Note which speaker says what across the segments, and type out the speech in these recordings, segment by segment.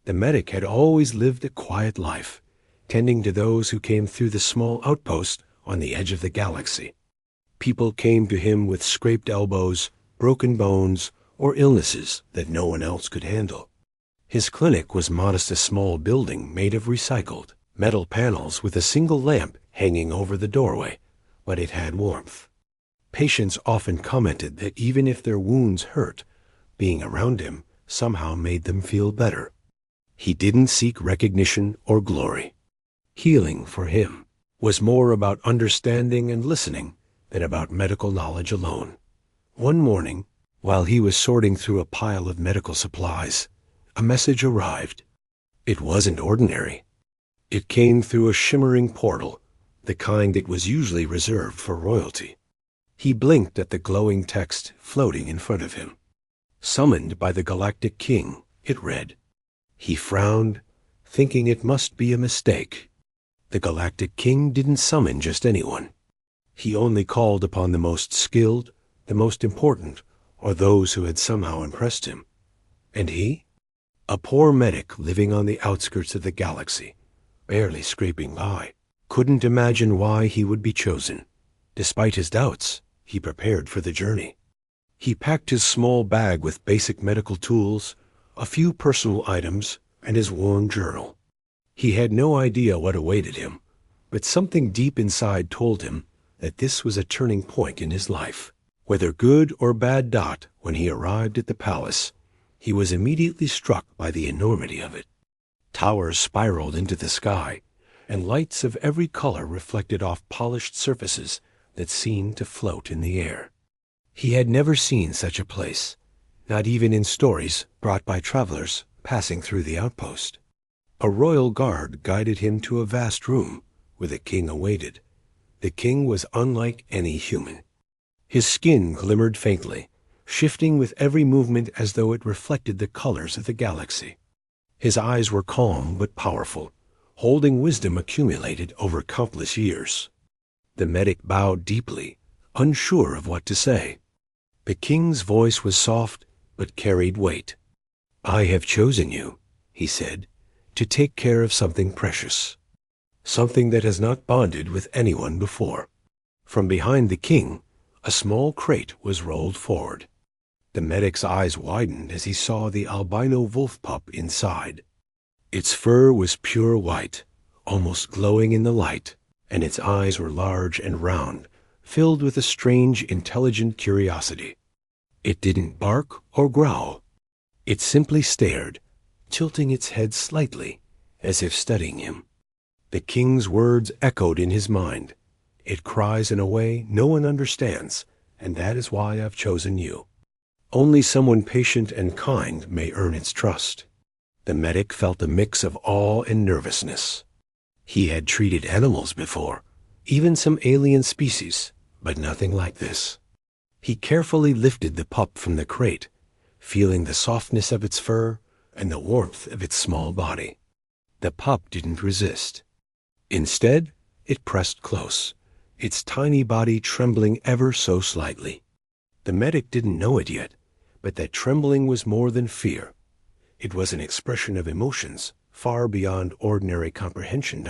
Speaker 1: The medic had always lived a quiet life, tending to those who came through the small outpost on the edge of the galaxy. People came to him with scraped elbows, broken bones, or illnesses that no one else could handle. His clinic was modest, a small building made of recycled metal panels with a single lamp hanging over the doorway, but it had warmth. Patients often commented that even if their wounds hurt, being around him somehow made them feel better. He didn't seek recognition or glory. Healing for him was more about understanding and listening than about medical knowledge alone. One morning, while he was sorting through a pile of medical supplies, a message arrived. It wasn't ordinary. It came through a shimmering portal, the kind that was usually reserved for royalty. He blinked at the glowing text floating in front of him. Summoned by the Galactic King, it read. He frowned, thinking it must be a mistake. The Galactic King didn't summon just anyone. He only called upon the most skilled, the most important, or those who had somehow impressed him. And he? A poor medic living on the outskirts of the galaxy, barely scraping by, couldn't imagine why he would be chosen. Despite his doubts, he prepared for the journey. He packed his small bag with basic medical tools, a few personal items, and his worn journal. He had no idea what awaited him, but something deep inside told him that this was a turning point in his life. Whether good or bad, when he arrived at the palace, he was immediately struck by the enormity of it. Towers spiraled into the sky, and lights of every color reflected off polished surfaces that seemed to float in the air. He had never seen such a place, not even in stories brought by travelers passing through the outpost. A royal guard guided him to a vast room where the king awaited. The king was unlike any human. His skin glimmered faintly, shifting with every movement as though it reflected the colors of the galaxy. His eyes were calm but powerful, holding wisdom accumulated over countless years. The medic bowed deeply, unsure of what to say. The king's voice was soft but carried weight. "I have chosen you," he said, "to take care of something precious, something that has not bonded with anyone before." From behind the king, a small crate was rolled forward. The medic's eyes widened as he saw the albino wolf pup inside. Its fur was pure white, almost glowing in the light, and its eyes were large and round, filled with a strange, intelligent curiosity. It didn't bark or growl. It simply stared, tilting its head slightly, as if studying him. The king's words echoed in his mind. "It cries in a way no one understands, and that is why I've chosen you. Only someone patient and kind may earn its trust." The medic felt a mix of awe and nervousness. He had treated animals before, even some alien species, but nothing like this. He carefully lifted the pup from the crate, feeling the softness of its fur and the warmth of its small body. The pup didn't resist. Instead, it pressed close, its tiny body trembling ever so slightly. The medic didn't know it yet, but that trembling was more than fear. It was an expression of emotions far beyond ordinary comprehension.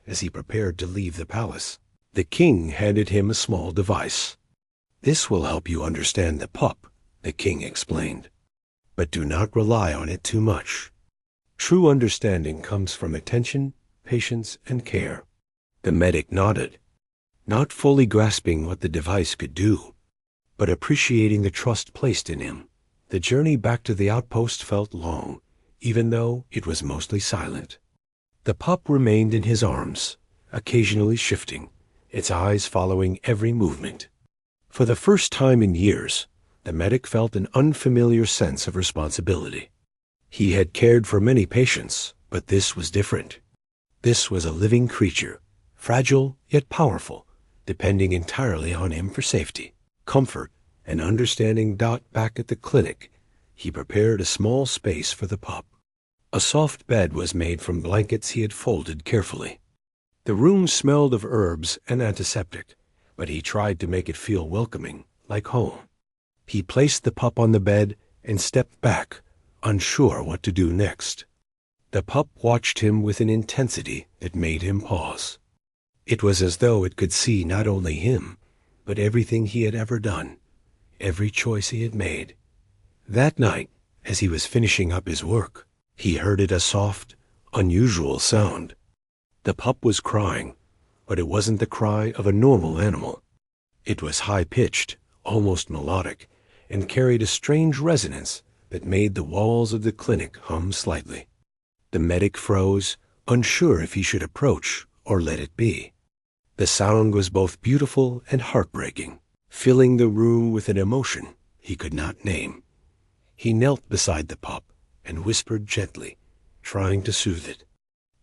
Speaker 1: As he prepared to leave the palace, the king handed him a small device. "This will help you understand the pup," the king explained. "But do not rely on it too much. True understanding comes from attention, patience, and care." The medic nodded, not fully grasping what the device could do, but appreciating the trust placed in him. The journey back to the outpost felt long, even though it was mostly silent. The pup remained in his arms, occasionally shifting, its eyes following every movement. For the first time in years, the medic felt an unfamiliar sense of responsibility. He had cared for many patients, but this was different. This was a living creature, fragile yet powerful, depending entirely on him for safety, comfort, and understanding. Back at the clinic, he prepared a small space for the pup. A soft bed was made from blankets he had folded carefully. The room smelled of herbs and antiseptic, but he tried to make it feel welcoming, like home. He placed the pup on the bed and stepped back, unsure what to do next. The pup watched him with an intensity that made him pause. It was as though it could see not only him, but everything he had ever done, every choice he had made. That night, as he was finishing up his work, he heard a soft, unusual sound. The pup was crying, but it wasn't the cry of a normal animal. It was high-pitched, almost melodic, and carried a strange resonance that made the walls of the clinic hum slightly. The medic froze, unsure if he should approach or let it be. The sound was both beautiful and heartbreaking, filling the room with an emotion he could not name. He knelt beside the pup and whispered gently, trying to soothe it.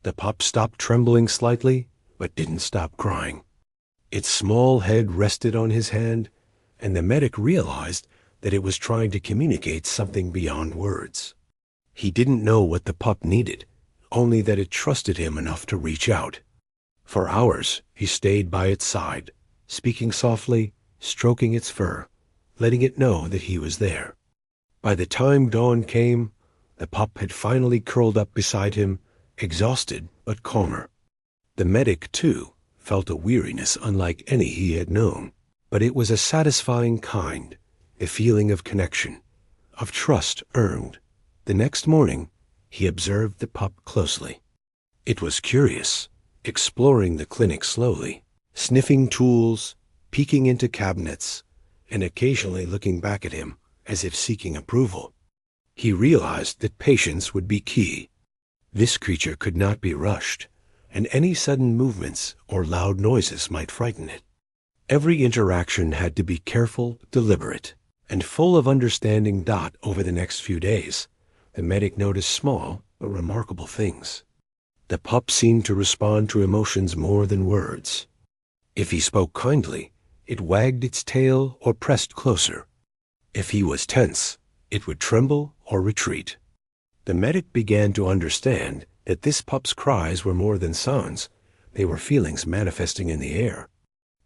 Speaker 1: The pup stopped trembling slightly, but didn't stop crying. Its small head rested on his hand, and the medic realized that it was trying to communicate something beyond words. He didn't know what the pup needed, only that it trusted him enough to reach out. For hours, he stayed by its side, speaking softly, stroking its fur, letting it know that he was there. By the time dawn came, the pup had finally curled up beside him, exhausted but calmer. The medic, too, felt a weariness unlike any he had known, but it was a satisfying kind, a feeling of connection, of trust earned. The next morning, he observed the pup closely. It was curious, exploring the clinic slowly, sniffing tools, peeking into cabinets, and occasionally looking back at him as if seeking approval. He realized that patience would be key. This creature could not be rushed, and any sudden movements or loud noises might frighten it. Every interaction had to be careful, deliberate, and full of understanding. Over the next few days, the medic noticed small but remarkable things. The pup seemed to respond to emotions more than words. If he spoke kindly, it wagged its tail or pressed closer. If he was tense, it would tremble or retreat. The medic began to understand that this pup's cries were more than sounds. They were feelings manifesting in the air,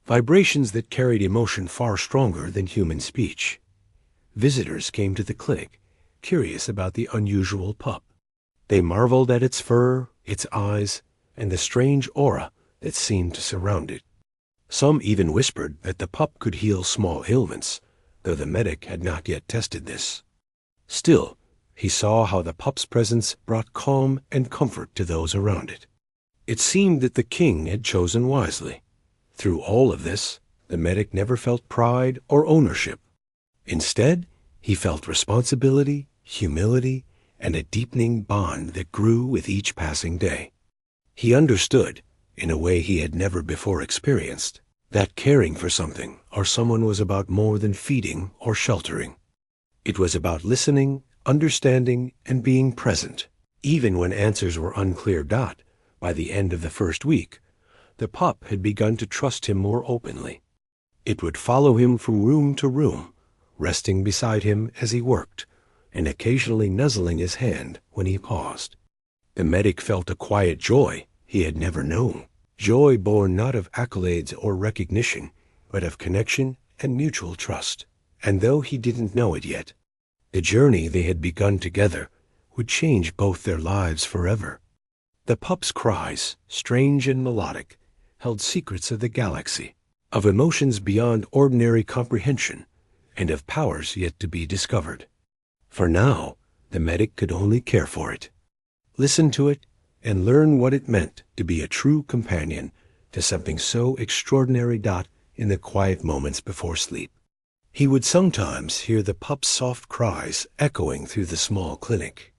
Speaker 1: vibrations that carried emotion far stronger than human speech. Visitors came to the clinic, curious about the unusual pup. They marveled at its fur, its eyes, and the strange aura that seemed to surround it. Some even whispered that the pup could heal small ailments, though the medic had not yet tested this. Still, he saw how the pup's presence brought calm and comfort to those around it. It seemed that the king had chosen wisely. Through all of this, the medic never felt pride or ownership. Instead, he felt responsibility, humility, and a deepening bond that grew with each passing day. He understood, in a way he had never before experienced, that caring for something or someone was about more than feeding or sheltering. It was about listening, understanding, and being present, even when answers were unclear. By the end of the first week, the pup had begun to trust him more openly. It would follow him from room to room, resting beside him as he worked, and occasionally nuzzling his hand when he paused. The medic felt a quiet joy he had never known, joy born not of accolades or recognition, but of connection and mutual trust. And though he didn't know it yet, the journey they had begun together would change both their lives forever. The pup's cries, strange and melodic, held secrets of the galaxy, of emotions beyond ordinary comprehension, and of powers yet to be discovered. For now, the medic could only care for it, listen to it, and learn what it meant to be a true companion to something so extraordinary. In the quiet moments before sleep, he would sometimes hear the pup's soft cries echoing through the small clinic.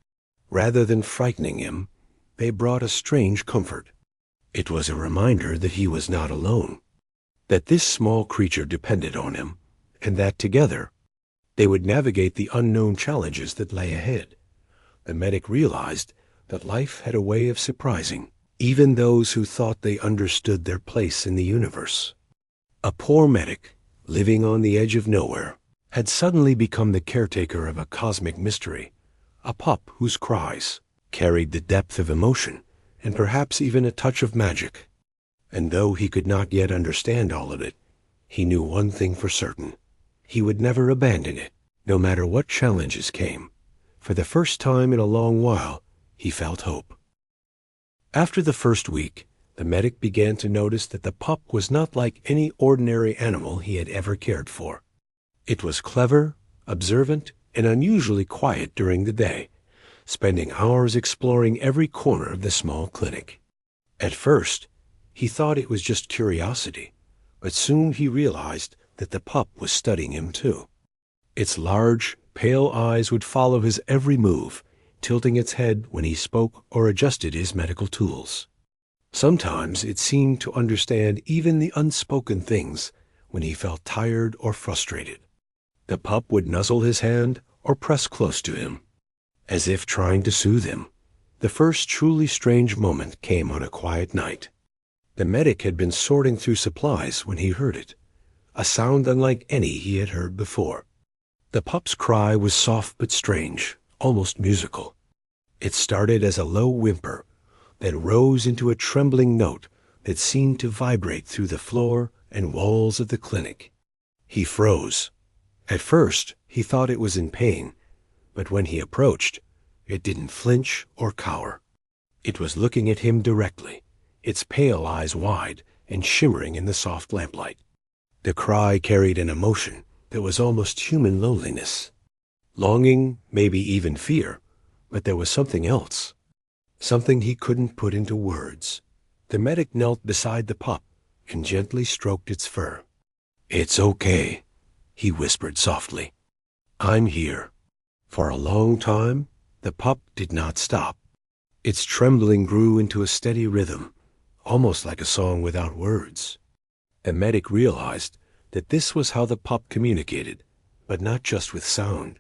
Speaker 1: Rather than frightening him, they brought a strange comfort. It was a reminder that he was not alone, that this small creature depended on him, and that together they would navigate the unknown challenges that lay ahead. The medic realized that life had a way of surprising even those who thought they understood their place in the universe. A poor medic, living on the edge of nowhere, had suddenly become the caretaker of a cosmic mystery, a pup whose cries carried the depth of emotion and perhaps even a touch of magic. And though he could not yet understand all of it, he knew one thing for certain: he would never abandon it, no matter what challenges came. For the first time in a long while, he felt hope. After the first week, the medic began to notice that the pup was not like any ordinary animal he had ever cared for. It was clever, observant, and unusually quiet during the day, spending hours exploring every corner of the small clinic. At first, he thought it was just curiosity, but soon he realized that the pup was studying him too. Its large, pale eyes would follow his every move, tilting its head when he spoke or adjusted his medical tools. Sometimes it seemed to understand even the unspoken things when he felt tired or frustrated. The pup would nuzzle his hand or press close to him, as if trying to soothe him. The first truly strange moment came on a quiet night. The medic had been sorting through supplies when he heard it, a sound unlike any he had heard before. The pup's cry was soft but strange, almost musical. It started as a low whimper, then rose into a trembling note that seemed to vibrate through the floor and walls of the clinic. He froze. At first, he thought it was in pain, but when he approached, it didn't flinch or cower. It was looking at him directly, its pale eyes wide and shimmering in the soft lamplight. The cry carried an emotion that was almost human loneliness. Longing, maybe even fear, but there was something else. Something he couldn't put into words. The medic knelt beside the pup and gently stroked its fur. "It's okay," he whispered softly. "I'm here." For a long time, the pup did not stop. Its trembling grew into a steady rhythm, almost like a song without words. The medic realized that this was how the pup communicated, but not just with sound.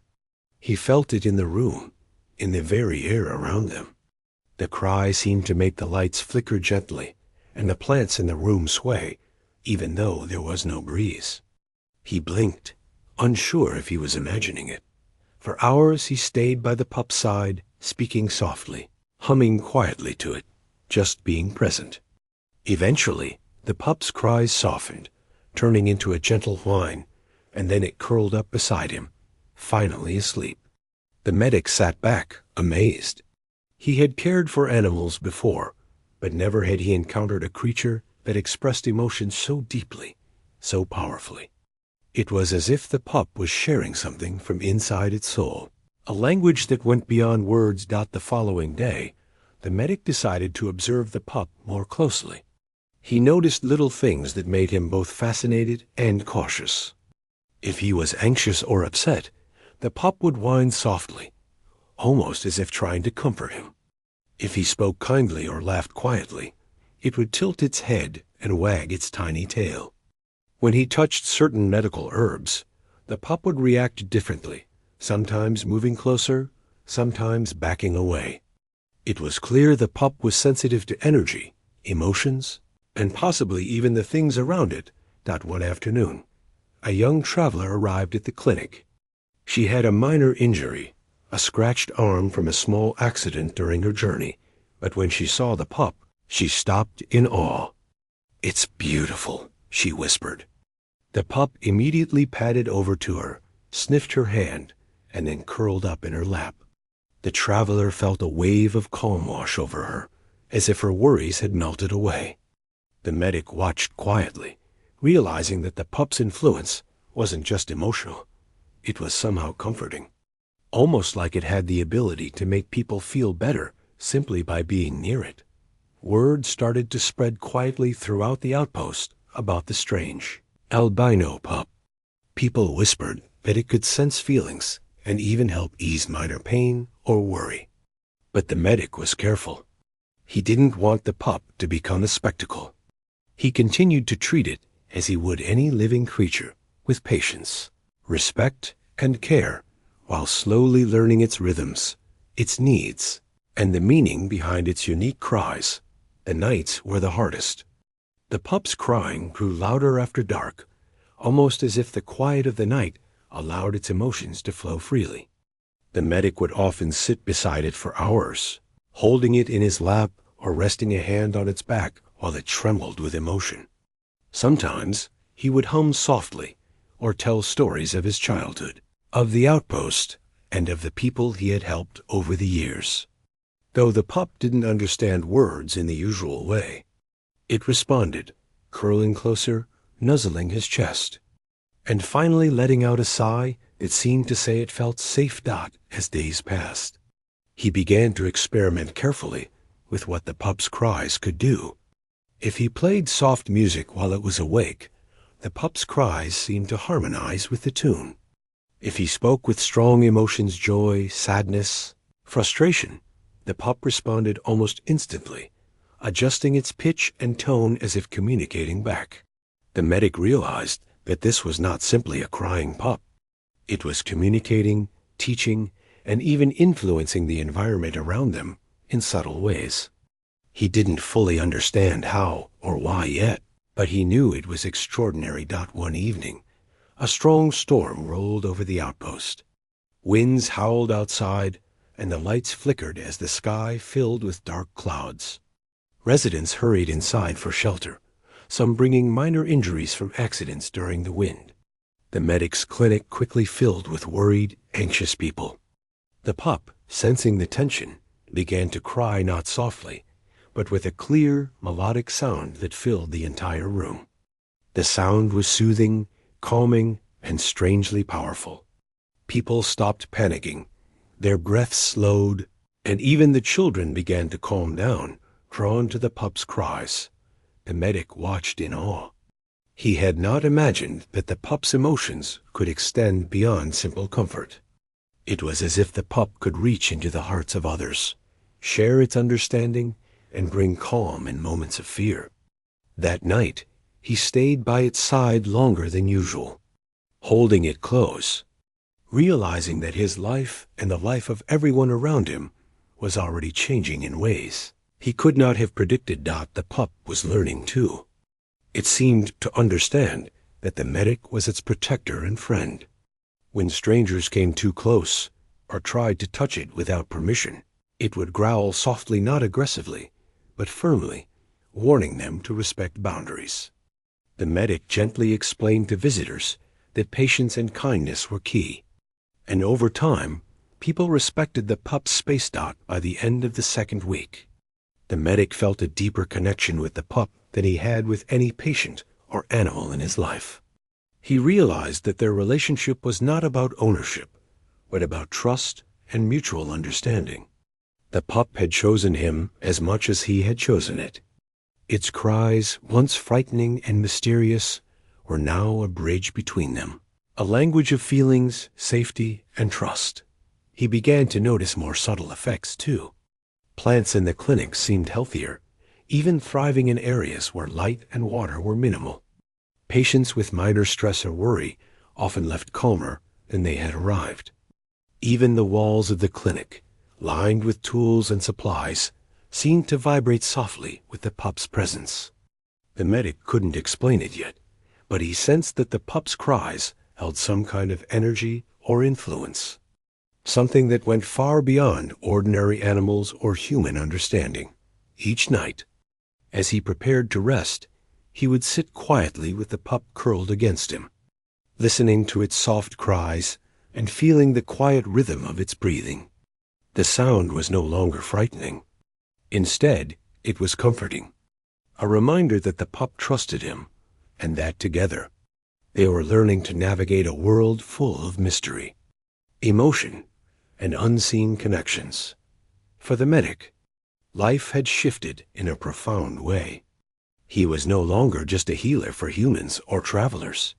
Speaker 1: He felt it in the room, in the very air around them. The cry seemed to make the lights flicker gently and the plants in the room sway, even though there was no breeze. He blinked, unsure if he was imagining it. For hours he stayed by the pup's side, speaking softly, humming quietly to it, just being present. Eventually, the pup's cries softened, turning into a gentle whine, and then it curled up beside him, finally asleep. The medic sat back, amazed. He had cared for animals before, but never had he encountered a creature that expressed emotion so deeply, so powerfully. It was as if the pup was sharing something from inside its soul, a language that went beyond words. The following day, the medic decided to observe the pup more closely. He noticed little things that made him both fascinated and cautious. If he was anxious or upset, the pup would whine softly, almost as if trying to comfort him. If he spoke kindly or laughed quietly, it would tilt its head and wag its tiny tail. When he touched certain medical herbs, the pup would react differently, sometimes moving closer, sometimes backing away. It was clear the pup was sensitive to energy, emotions, and possibly even the things around it. One afternoon, a young traveler arrived at the clinic. She had a minor injury, a scratched arm from a small accident during her journey, but when she saw the pup, she stopped in awe. "It's beautiful," she whispered. The pup immediately padded over to her, sniffed her hand, and then curled up in her lap. The traveler felt a wave of calm wash over her, as if her worries had melted away. The medic watched quietly, realizing that the pup's influence wasn't just emotional. It was somehow comforting, almost like it had the ability to make people feel better simply by being near it. Word started to spread quietly throughout the outpost about the strange albino pup. People whispered that it could sense feelings and even help ease minor pain or worry. But the medic was careful. He didn't want the pup to become a spectacle. He continued to treat it as he would any living creature, with patience, respect, and care, while slowly learning its rhythms, its needs, and the meaning behind its unique cries. The nights were the hardest. The pup's crying grew louder after dark, almost as if the quiet of the night allowed its emotions to flow freely. The medic would often sit beside it for hours, holding it in his lap or resting a hand on its back while it trembled with emotion. Sometimes he would hum softly or tell stories of his childhood, of the outpost, and of the people he had helped over the years. though the pup didn't understand words in the usual way. It responded, curling closer, nuzzling his chest, and finally letting out a sigh that seemed to say it felt safe. As days passed, he began to experiment carefully with what the pup's cries could do. If he played soft music while it was awake, the pup's cries seemed to harmonize with the tune. If he spoke with strong emotions, joy, sadness, frustration, the pup responded almost instantly, adjusting its pitch and tone as if communicating back. The medic realized that this was not simply a crying pup. It was communicating, teaching, and even influencing the environment around them in subtle ways. He didn't fully understand how or why yet, but he knew it was extraordinary. One evening, a strong storm rolled over the outpost. Winds howled outside, and the lights flickered as the sky filled with dark clouds. Residents hurried inside for shelter, some bringing minor injuries from accidents during the wind. The medic's clinic quickly filled with worried, anxious people. The pup, sensing the tension, began to cry not softly, but with a clear, melodic sound that filled the entire room. The sound was soothing, calming, and strangely powerful. People stopped panicking, their breaths slowed, and even the children began to calm down, drawn to the pup's cries. The medic watched in awe. He had not imagined that the pup's emotions could extend beyond simple comfort. It was as if the pup could reach into the hearts of others, share its understanding, and bring calm in moments of fear. That night, he stayed by its side longer than usual, holding it close, realizing that his life and the life of everyone around him was already changing in ways he could not have predicted. The pup was learning too. It seemed to understand that the medic was its protector and friend. When strangers came too close or tried to touch it without permission, it would growl softly, not aggressively, but firmly, warning them to respect boundaries. The medic gently explained to visitors that patience and kindness were key, and over time, people respected the pup's space. By the end of the second week, the medic felt a deeper connection with the pup than he had with any patient or animal in his life. He realized that their relationship was not about ownership, but about trust and mutual understanding. The pup had chosen him as much as he had chosen it. Its cries, once frightening and mysterious, were now a bridge between them, a language of feelings, safety, and trust. He began to notice more subtle effects, too. Plants in the clinic seemed healthier, even thriving in areas where light and water were minimal. Patients with minor stress or worry often left calmer than they had arrived. Even the walls of the clinic, lined with tools and supplies, seemed to vibrate softly with the pup's presence. The medic couldn't explain it yet, but he sensed that the pup's cries held some kind of energy or influence, something that went far beyond ordinary animals or human understanding. Each night, as he prepared to rest, he would sit quietly with the pup curled against him, listening to its soft cries and feeling the quiet rhythm of its breathing. The sound was no longer frightening. Instead, it was comforting, a reminder that the pup trusted him, and that together, they were learning to navigate a world full of mystery, emotion, and unseen connections. For the medic, life had shifted in a profound way. He was no longer just a healer for humans or travelers.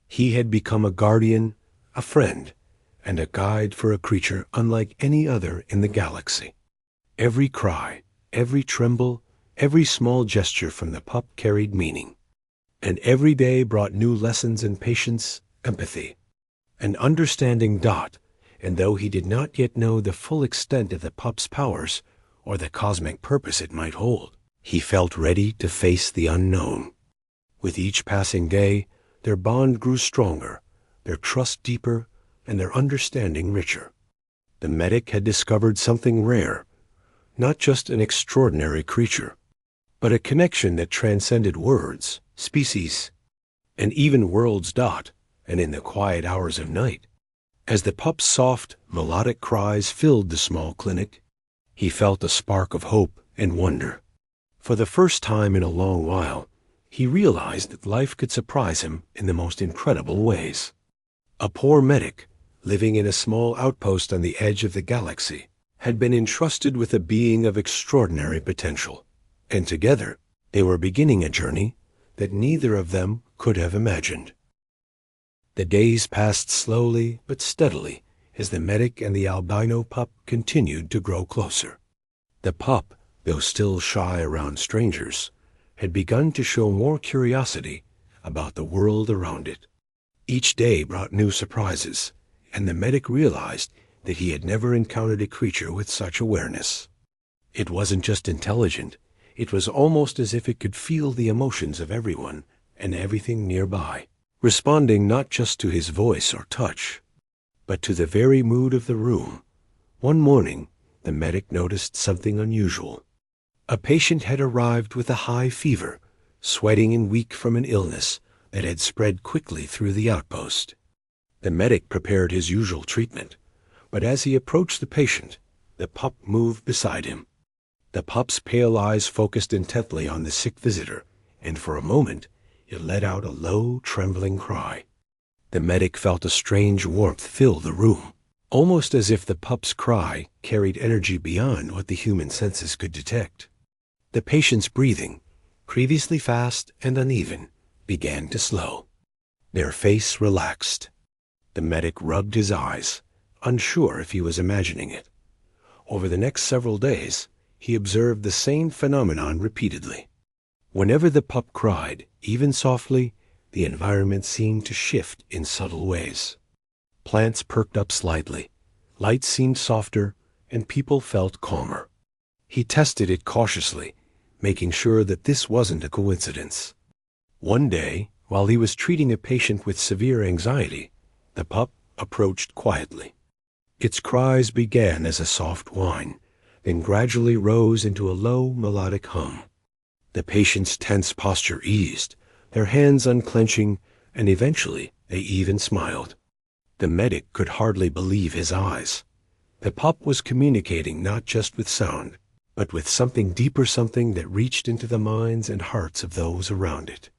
Speaker 1: He had become a guardian, a friend, and a guide for a creature unlike any other in the galaxy. Every cry, every tremble, every small gesture from the pup carried meaning, and every day brought new lessons in patience, empathy, and understanding. And though he did not yet know the full extent of the pup's powers or the cosmic purpose it might hold, he felt ready to face the unknown. With each passing day, their bond grew stronger, their trust deeper, and their understanding richer. The medic had discovered something rare, not just an extraordinary creature, but a connection that transcended words, species, and even worlds. And in the quiet hours of night, as the pup's soft, melodic cries filled the small clinic, He felt a spark of hope and wonder. For the first time in a long while, he realized that life could surprise him in the most incredible ways. A poor medic, living in a small outpost on the edge of the galaxy, had been entrusted with a being of extraordinary potential, and together they were beginning a journey that neither of them could have imagined. The days passed slowly but steadily as the medic and the albino pup continued to grow closer. The pup, though still shy around strangers, had begun to show more curiosity about the world around it. Each day brought new surprises, and the medic realized that he had never encountered a creature with such awareness. It wasn't just intelligent, it was almost as if it could feel the emotions of everyone and everything nearby, responding not just to his voice or touch, but to the very mood of the room. One morning, the medic noticed something unusual. A patient had arrived with a high fever, sweating and weak from an illness that had spread quickly through the outpost. The medic prepared his usual treatment, but as he approached the patient, the pup moved beside him. The pup's pale eyes focused intently on the sick visitor, and for a moment it let out a low, trembling cry. The medic felt a strange warmth fill the room, almost as if the pup's cry carried energy beyond what the human senses could detect. The patient's breathing, previously fast and uneven, began to slow. Their face relaxed. The medic rubbed his eyes, unsure if he was imagining it. Over the next several days, he observed the same phenomenon repeatedly. Whenever the pup cried, even softly, the environment seemed to shift in subtle ways. Plants perked up slightly, lights seemed softer, and people felt calmer. He tested it cautiously, making sure that this wasn't a coincidence. One day, while he was treating a patient with severe anxiety, the pup approached quietly. Its cries began as a soft whine, then gradually rose into a low, melodic hum. The patient's tense posture eased, their hands unclenching, and eventually they even smiled. The medic could hardly believe his eyes. The pup was communicating not just with sound, but with something deeper, something that reached into the minds and hearts of those around it.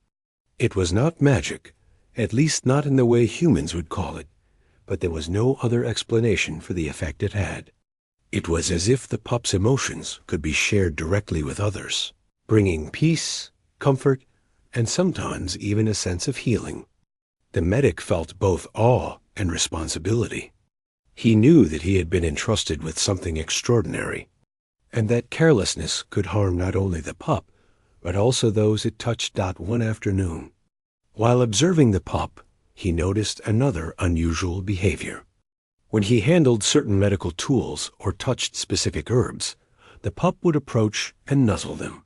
Speaker 1: It was not magic, at least not in the way humans would call it, but there was no other explanation for the effect it had. It was as if the pup's emotions could be shared directly with others, bringing peace, comfort, and sometimes even a sense of healing. The medic felt both awe and responsibility. He knew that he had been entrusted with something extraordinary, and that carelessness could harm not only the pup, but also those it touched. One afternoon, while observing the pup, he noticed another unusual behavior. When he handled certain medical tools or touched specific herbs, the pup would approach and nuzzle them.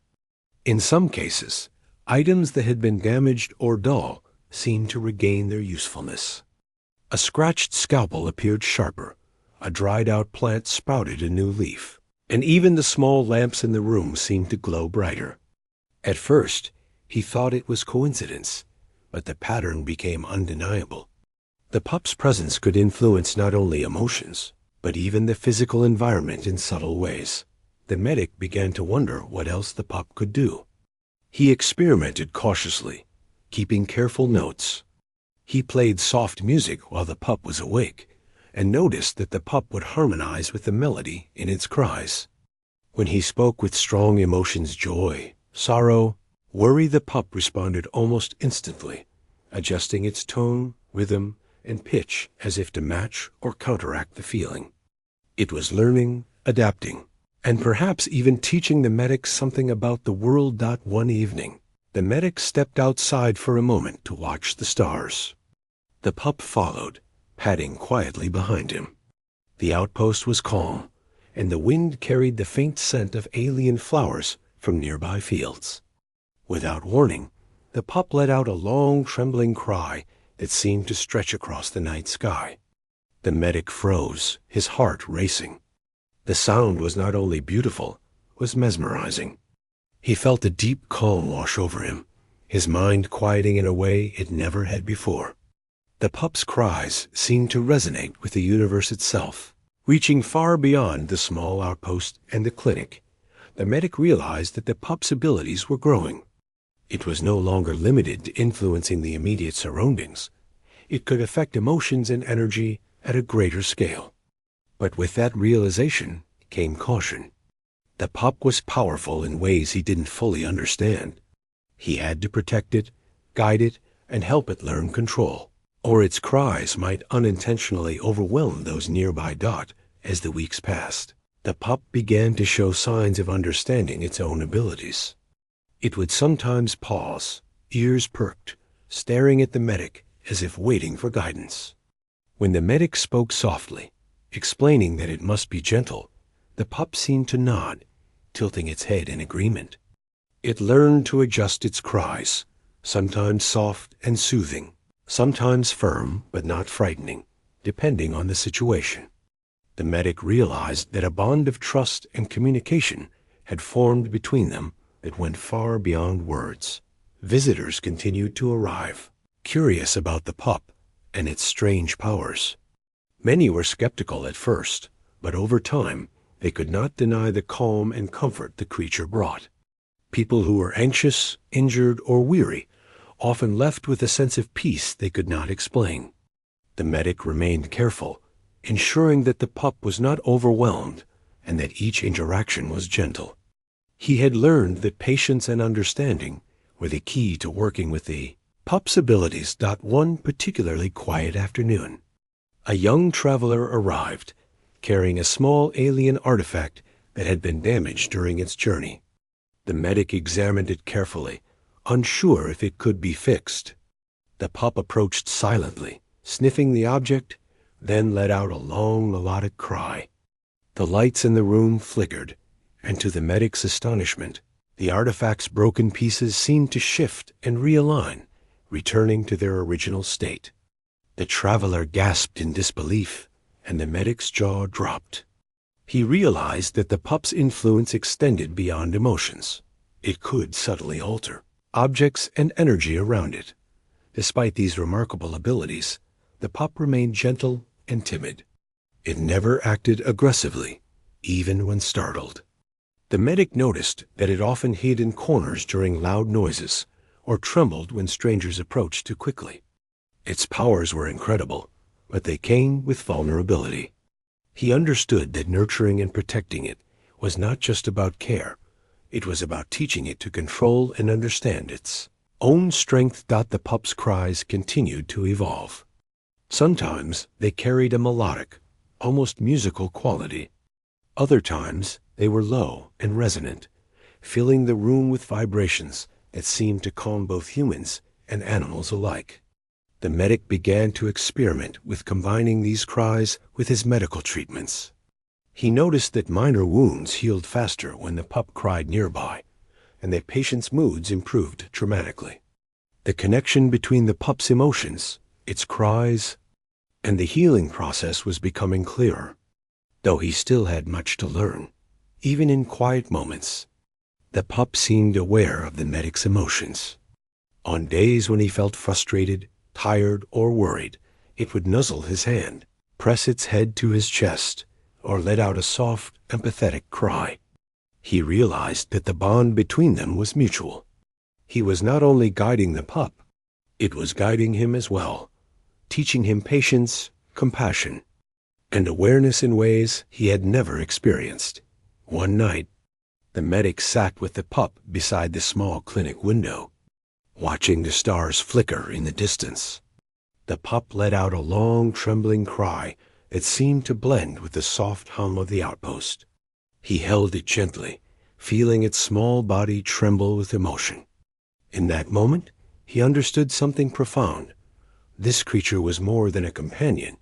Speaker 1: In some cases, items that had been damaged or dull seemed to regain their usefulness. A scratched scalpel appeared sharper, a dried-out plant sprouted a new leaf, and even the small lamps in the room seemed to glow brighter. At first, he thought it was coincidence, but the pattern became undeniable. The pup's presence could influence not only emotions, but even the physical environment in subtle ways. The medic began to wonder what else the pup could do. He experimented cautiously, keeping careful notes. He played soft music while the pup was awake, and noticed that the pup would harmonize with the melody in its cries. When he spoke with strong emotions, joy, sorrow, worry, the pup responded almost instantly, adjusting its tone, rhythm, and pitch as if to match or counteract the feeling. It was learning, adapting, and perhaps even teaching the medic something about the world. One evening, the medic stepped outside for a moment to watch the stars. The pup followed, padding quietly behind him. The outpost was calm, and the wind carried the faint scent of alien flowers from nearby fields. Without warning, the pup let out a long, trembling cry that seemed to stretch across the night sky. The medic froze, his heart racing. The sound was not only beautiful, was mesmerizing. He felt a deep calm wash over him, his mind quieting in a way it never had before. The pup's cries seemed to resonate with the universe itself, Reaching far beyond the small outpost and the clinic, the medic realized that the pup's abilities were growing. It was no longer limited to influencing the immediate surroundings. It could affect emotions and energy at a greater scale. But with that realization came caution. The pup was powerful in ways he didn't fully understand. He had to protect it, guide it, and help it learn control, or its cries might unintentionally overwhelm those nearby. As the weeks passed, the pup began to show signs of understanding its own abilities. It would sometimes pause, ears perked, staring at the medic as if waiting for guidance. When the medic spoke softly, explaining that it must be gentle, the pup seemed to nod, tilting its head in agreement. It learned to adjust its cries, sometimes soft and soothing, sometimes firm but not frightening, depending on the situation. The medic realized that a bond of trust and communication had formed between them that went far beyond words. Visitors continued to arrive, curious about the pup and its strange powers. Many were skeptical at first, but over time they could not deny the calm and comfort the creature brought. People who were anxious, injured, or weary often left with a sense of peace they could not explain. The medic remained careful, ensuring that the pup was not overwhelmed and that each interaction was gentle. He had learned that patience and understanding were the key to working with the pup's abilities. One particularly quiet afternoon, a young traveler arrived, carrying a small alien artifact that had been damaged during its journey. The medic examined it carefully, unsure if it could be fixed. The pup approached silently, sniffing the object, then let out a long melodic cry. The lights in the room flickered, and to the medic's astonishment, the artifact's broken pieces seemed to shift and realign, returning to their original state. The traveler gasped in disbelief, and the medic's jaw dropped. He realized that the pup's influence extended beyond emotions. It could subtly alter objects and energy around it. Despite these remarkable abilities, the pup remained gentle and timid. It never acted aggressively, even when startled. The medic noticed that it often hid in corners during loud noises or trembled when strangers approached too quickly. Its powers were incredible, but they came with vulnerability. He understood that nurturing and protecting it was not just about care. It was about teaching it to control and understand its own strength. The pup's cries continued to evolve. Sometimes they carried a melodic, almost musical quality. Other times they were low and resonant, filling the room with vibrations that seemed to calm both humans and animals alike. The medic began to experiment with combining these cries with his medical treatments. He noticed that minor wounds healed faster when the pup cried nearby, and that patients' moods improved dramatically. The connection between the pup's emotions, its cries, and the healing process was becoming clearer. Though he still had much to learn, even in quiet moments, the pup seemed aware of the medic's emotions. On days when he felt frustrated, tired, or worried, it would nuzzle his hand, press its head to his chest, or let out a soft, empathetic cry. He realized that the bond between them was mutual. He was not only guiding the pup, it was guiding him as well, teaching him patience, compassion, and awareness in ways he had never experienced. One night, the medic sat with the pup beside the small clinic window, watching the stars flicker in the distance. The pup let out a long, trembling cry that seemed to blend with the soft hum of the outpost. He held it gently, feeling its small body tremble with emotion. In that moment, he understood something profound. This creature was more than a companion.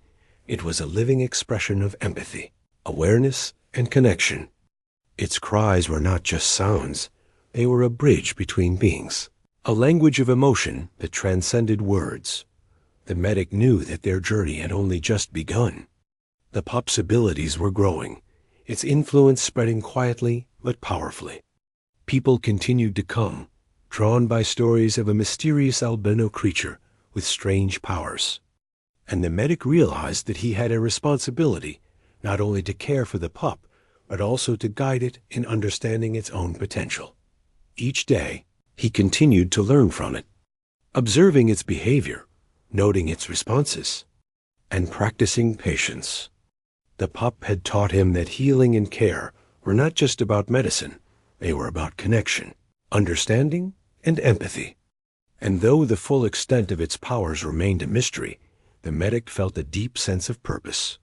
Speaker 1: It was a living expression of empathy, awareness, and connection. Its cries were not just sounds. They were a bridge between beings, a language of emotion that transcended words. The medic knew that their journey had only just begun. The pup's abilities were growing, its influence spreading quietly but powerfully. People continued to come, drawn by stories of a mysterious albino creature with strange powers. And the medic realized that he had a responsibility not only to care for the pup, but also to guide it in understanding its own potential. Each day, he continued to learn from it, observing its behavior, noting its responses, and practicing patience. The pup had taught him that healing and care were not just about medicine, they were about connection, understanding, and empathy. And though the full extent of its powers remained a mystery, the medic felt a deep sense of purpose.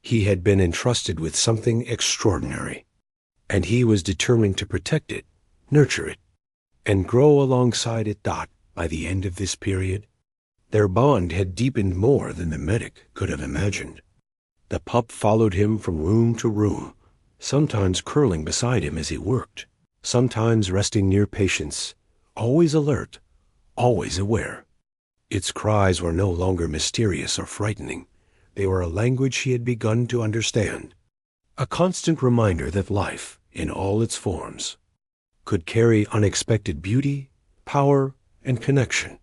Speaker 1: He had been entrusted with something extraordinary, and he was determined to protect it, nurture it, and grow alongside it. By the end of this period, their bond had deepened more than the medic could have imagined. The pup followed him from room to room, sometimes curling beside him as he worked, sometimes resting near patients, always alert, always aware. Its cries were no longer mysterious or frightening. They were a language he had begun to understand, a constant reminder that life, in all its forms, could carry unexpected beauty, power, and connection.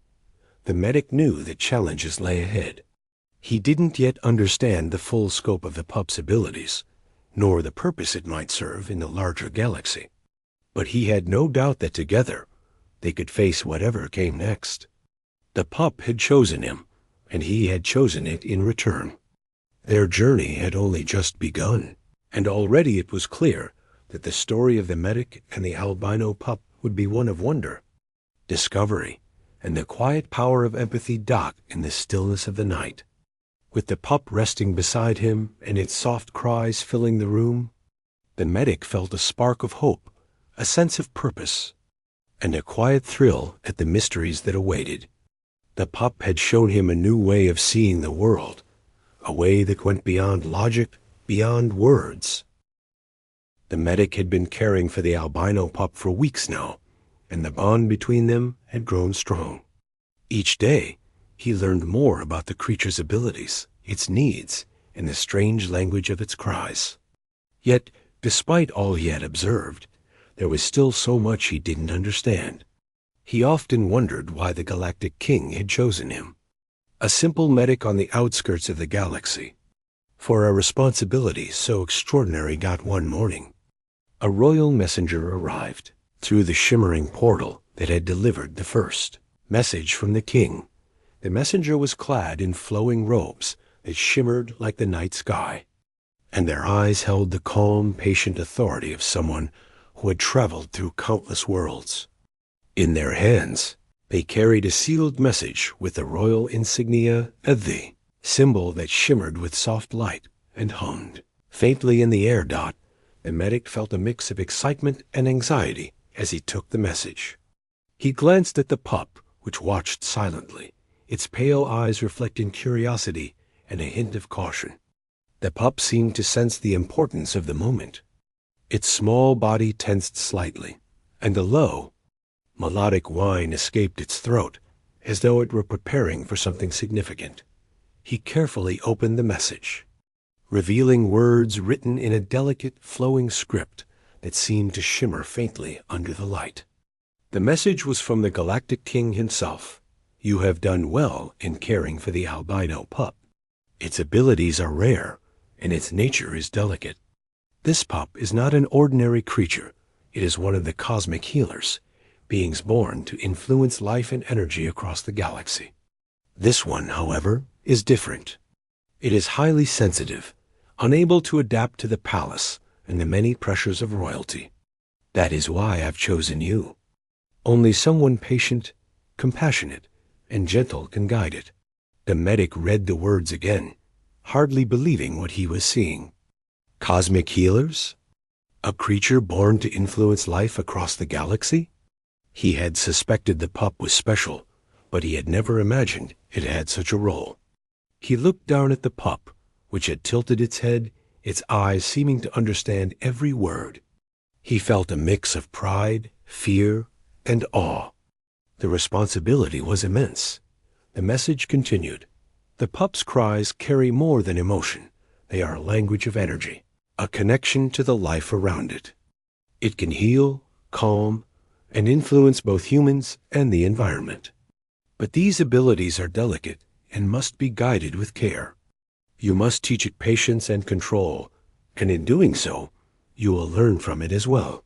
Speaker 1: The medic knew that challenges lay ahead. He didn't yet understand the full scope of the pup's abilities, nor the purpose it might serve in the larger galaxy. But he had no doubt that together they could face whatever came next. The pup had chosen him, and he had chosen it in return. Their journey had only just begun, and already it was clear that the story of the medic and the albino pup would be one of wonder, discovery, and the quiet power of empathy in the stillness of the night. With the pup resting beside him and its soft cries filling the room, the medic felt a spark of hope, a sense of purpose, and a quiet thrill at the mysteries that awaited. The pup had shown him a new way of seeing the world, a way that went beyond logic, beyond words. The medic had been caring for the albino pup for weeks now, and the bond between them had grown strong. Each day, he learned more about the creature's abilities, its needs, and the strange language of its cries. Yet, despite all he had observed, there was still so much he didn't understand. He often wondered why the Galactic King had chosen him, a simple medic on the outskirts of the galaxy, for a responsibility so extraordinary. One morning, a royal messenger arrived through the shimmering portal that had delivered the first message from the king. The messenger was clad in flowing robes that shimmered like the night sky, and their eyes held the calm, patient authority of someone who had traveled through countless worlds. In their hands, they carried a sealed message with the royal insignia of the symbol that shimmered with soft light and hummed faintly in the air. The medic felt a mix of excitement and anxiety as he took the message. He glanced at the pup, which watched silently, its pale eyes reflecting curiosity and a hint of caution. The pup seemed to sense the importance of the moment. Its small body tensed slightly, and a low, melodic whine escaped its throat, as though it were preparing for something significant. He carefully opened the message, revealing words written in a delicate, flowing script that seemed to shimmer faintly under the light. The message was from the Galactic King himself. You have done well in caring for the albino pup. Its abilities are rare, and its nature is delicate. This pup is not an ordinary creature. It is one of the cosmic healers, beings born to influence life and energy across the galaxy. This one, however, is different. It is highly sensitive, unable to adapt to the palace and the many pressures of royalty. That is why I've chosen you. Only someone patient, compassionate, and gentle can guide it. The medic read the words again, hardly believing what he was seeing. Cosmic healers? A creature born to influence life across the galaxy? He had suspected the pup was special, but he had never imagined it had such a role. He looked down at the pup, which had tilted its head, its eyes seeming to understand every word. He felt a mix of pride, fear, and awe. The responsibility was immense. The message continued. The pup's cries carry more than emotion. They are a language of energy, a connection to the life around it. It can heal, calm, and influence both humans and the environment. But these abilities are delicate and must be guided with care. You must teach it patience and control, and in doing so, you will learn from it as well.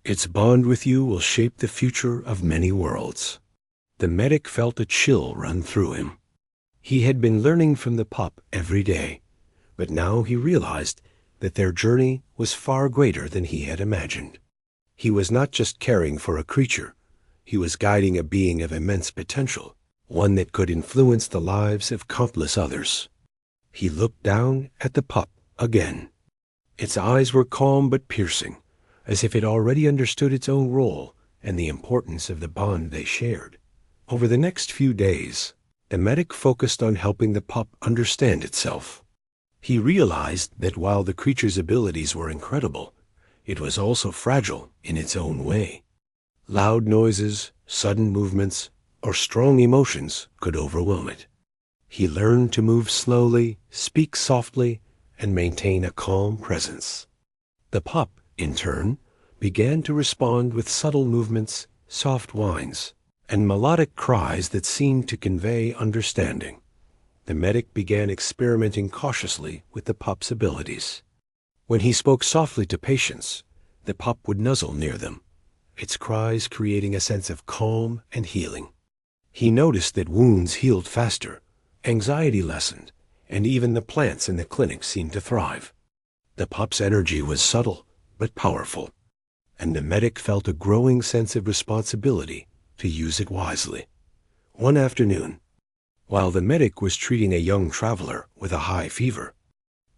Speaker 1: Its bond with you will shape the future of many worlds." The medic felt a chill run through him. He had been learning from the pup every day, but now he realized that their journey was far greater than he had imagined. He was not just caring for a creature, he was guiding a being of immense potential, one that could influence the lives of countless others. He looked down at the pup again. Its eyes were calm but piercing, as if it already understood its own role and the importance of the bond they shared. Over the next few days, the medic focused on helping the pup understand itself. He realized that while the creature's abilities were incredible, it was also fragile in its own way. Loud noises, sudden movements, or strong emotions could overwhelm it. He learned to move slowly, speak softly, and maintain a calm presence. The pup, in turn, began to respond with subtle movements, soft whines, and melodic cries that seemed to convey understanding. The medic began experimenting cautiously with the pup's abilities. When he spoke softly to patients, the pup would nuzzle near them, its cries creating a sense of calm and healing. He noticed that wounds healed faster, anxiety lessened, and even the plants in the clinic seemed to thrive. The pup's energy was subtle but powerful, and the medic felt a growing sense of responsibility to use it wisely. One afternoon, while the medic was treating a young traveler with a high fever,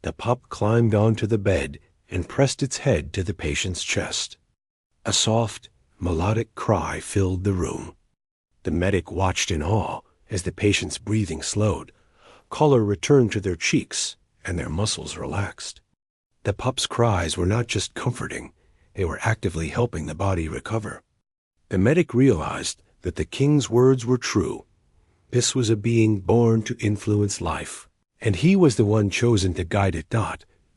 Speaker 1: the pup climbed onto the bed and pressed its head to the patient's chest. A soft, melodic cry filled the room. The medic watched in awe as the patient's breathing slowed, color returned to their cheeks, and their muscles relaxed. The pup's cries were not just comforting, they were actively helping the body recover. The medic realized that the king's words were true. This was a being born to influence life, and he was the one chosen to guide it.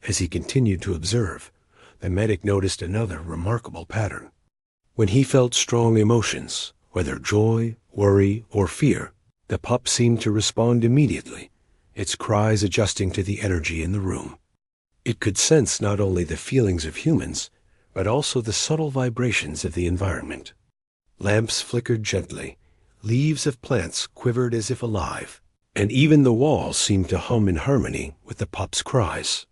Speaker 1: As he continued to observe, the medic noticed another remarkable pattern. When he felt strong emotions, whether joy, worry, or fear, the pup seemed to respond immediately, its cries adjusting to the energy in the room. It could sense not only the feelings of humans, but also the subtle vibrations of the environment. Lamps flickered gently, leaves of plants quivered as if alive, and even the walls seemed to hum in harmony with the pup's cries.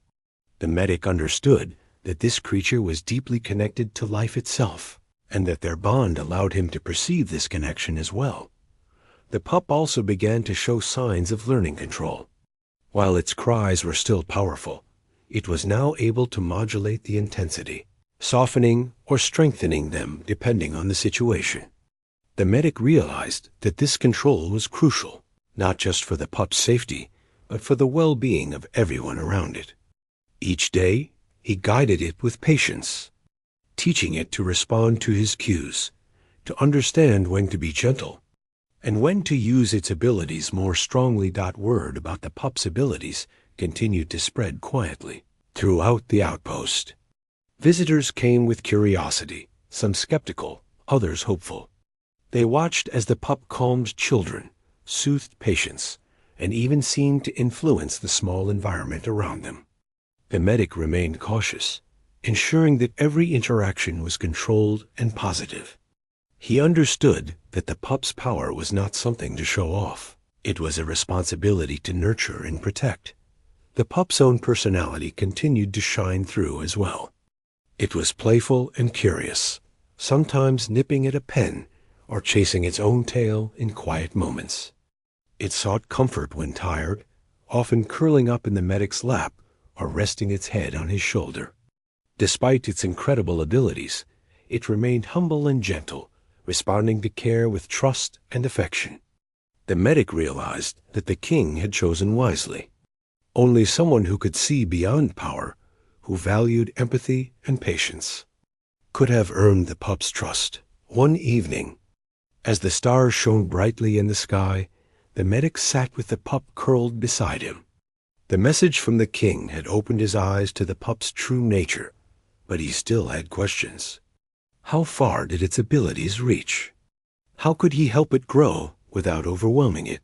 Speaker 1: The medic understood that this creature was deeply connected to life itself, and that their bond allowed him to perceive this connection as well. The pup also began to show signs of learning control. While its cries were still powerful, it was now able to modulate the intensity, softening or strengthening them depending on the situation. The medic realized that this control was crucial, not just for the pup's safety, but for the well-being of everyone around it. Each day, he guided it with patience, teaching it to respond to his cues, to understand when to be gentle, and when to use its abilities more strongly. Word about the pup's abilities continued to spread quietly throughout the outpost. Visitors came with curiosity, some skeptical, others hopeful. They watched as the pup calmed children, soothed patients, and even seemed to influence the small environment around them. The medic remained cautious, ensuring that every interaction was controlled and positive. He understood that the pup's power was not something to show off. It was a responsibility to nurture and protect. The pup's own personality continued to shine through as well. It was playful and curious, sometimes nipping at a pen or chasing its own tail in quiet moments. It sought comfort when tired, often curling up in the medic's lap or resting its head on his shoulder. Despite its incredible abilities, it remained humble and gentle, responding to care with trust and affection. The medic realized that the king had chosen wisely. Only someone who could see beyond power, who valued empathy and patience, could have earned the pup's trust. One evening, as the stars shone brightly in the sky, the medic sat with the pup curled beside him. The message from the king had opened his eyes to the pup's true nature, but he still had questions. How far did its abilities reach? How could he help it grow without overwhelming it?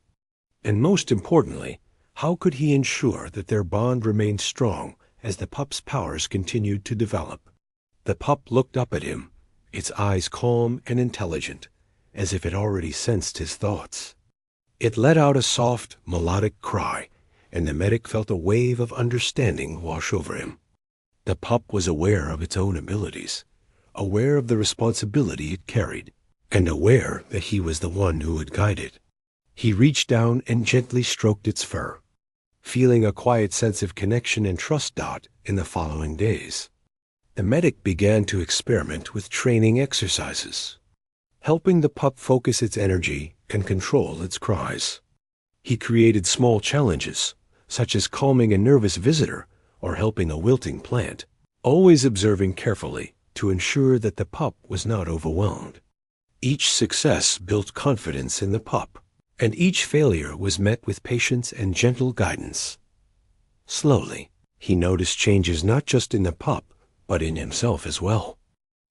Speaker 1: And most importantly, How could he ensure that their bond remained strong as the pup's powers continued to develop? The pup looked up at him, its eyes calm and intelligent, as if it already sensed his thoughts. It let out a soft, melodic cry, and the medic felt a wave of understanding wash over him. The pup was aware of its own abilities, aware of the responsibility it carried, and aware that he was the one who would guide it. He reached down and gently stroked its fur, feeling a quiet sense of connection and trust. In the following days, the medic began to experiment with training exercises, helping the pup focus its energy and control its cries. He created small challenges, such as calming a nervous visitor or helping a wilting plant, always observing carefully to ensure that the pup was not overwhelmed. Each success built confidence in the pup, and each failure was met with patience and gentle guidance. Slowly, he noticed changes not just in the pup, but in himself as well.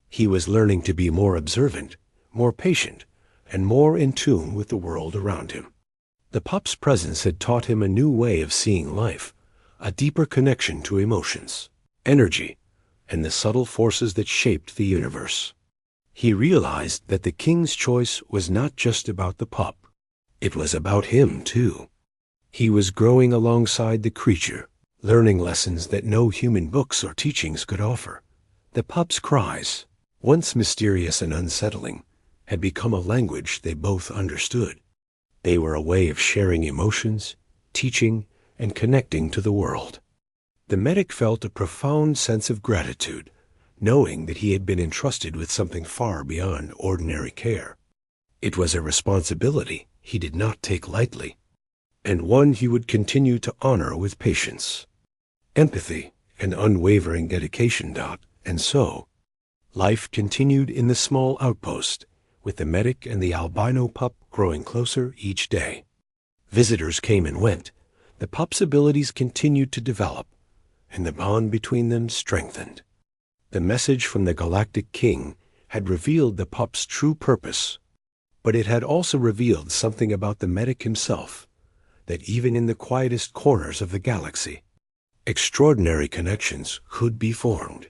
Speaker 1: He was learning to be more observant, more patient, and more in tune with the world around him. The pup's presence had taught him a new way of seeing life, a deeper connection to emotions, energy, and the subtle forces that shaped the universe. He realized that the king's choice was not just about the pup. It was about him, too. He was growing alongside the creature, learning lessons that no human books or teachings could offer. The pup's cries, once mysterious and unsettling, had become a language they both understood. They were a way of sharing emotions, teaching, and connecting to the world. The medic felt a profound sense of gratitude, knowing that he had been entrusted with something far beyond ordinary care. It was a responsibility he did not take lightly, and one he would continue to honor with patience, empathy, and unwavering dedication. And so, life continued in the small outpost, with the medic and the albino pup growing closer each day. Visitors came and went. The pup's abilities continued to develop, and the bond between them strengthened. The message from the Galactic King had revealed the pup's true purpose, but it had also revealed something about the medic himself, that even in the quietest corners of the galaxy, extraordinary connections could be formed,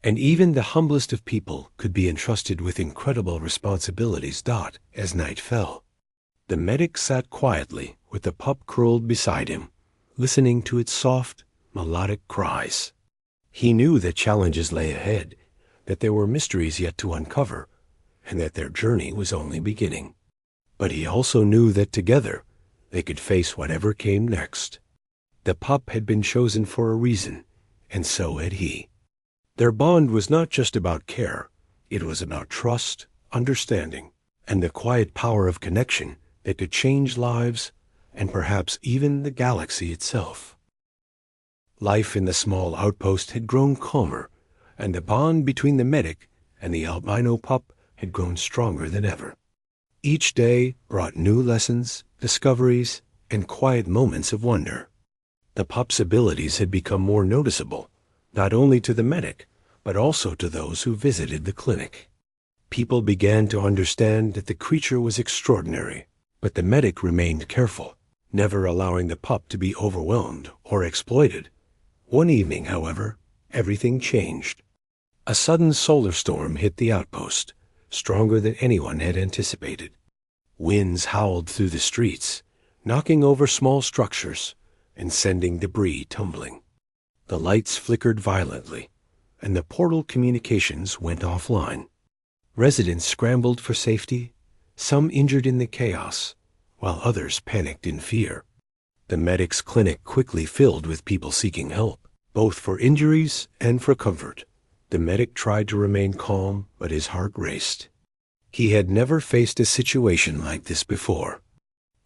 Speaker 1: and even the humblest of people could be entrusted with incredible responsibilities. As night fell, the medic sat quietly with the pup curled beside him, listening to its soft, melodic cries. He knew that challenges lay ahead, that there were mysteries yet to uncover, and that their journey was only beginning. But he also knew that together they could face whatever came next. The pup had been chosen for a reason, and so had he. Their bond was not just about care, it was about trust, understanding, and the quiet power of connection that could change lives and perhaps even the galaxy itself. Life in the small outpost had grown calmer, and the bond between the medic and the albino pup had grown stronger than ever. Each day brought new lessons, discoveries, and quiet moments of wonder. The pup's abilities had become more noticeable, not only to the medic, but also to those who visited the clinic. People began to understand that the creature was extraordinary, but the medic remained careful, never allowing the pup to be overwhelmed or exploited. One evening, however, everything changed. A sudden solar storm hit the outpost, stronger than anyone had anticipated. Winds howled through the streets, knocking over small structures and sending debris tumbling. The lights flickered violently, and the portal communications went offline. Residents scrambled for safety, some injured in the chaos, while others panicked in fear. The medic's clinic quickly filled with people seeking help, both for injuries and for comfort. The medic tried to remain calm, but his heart raced. He had never faced a situation like this before.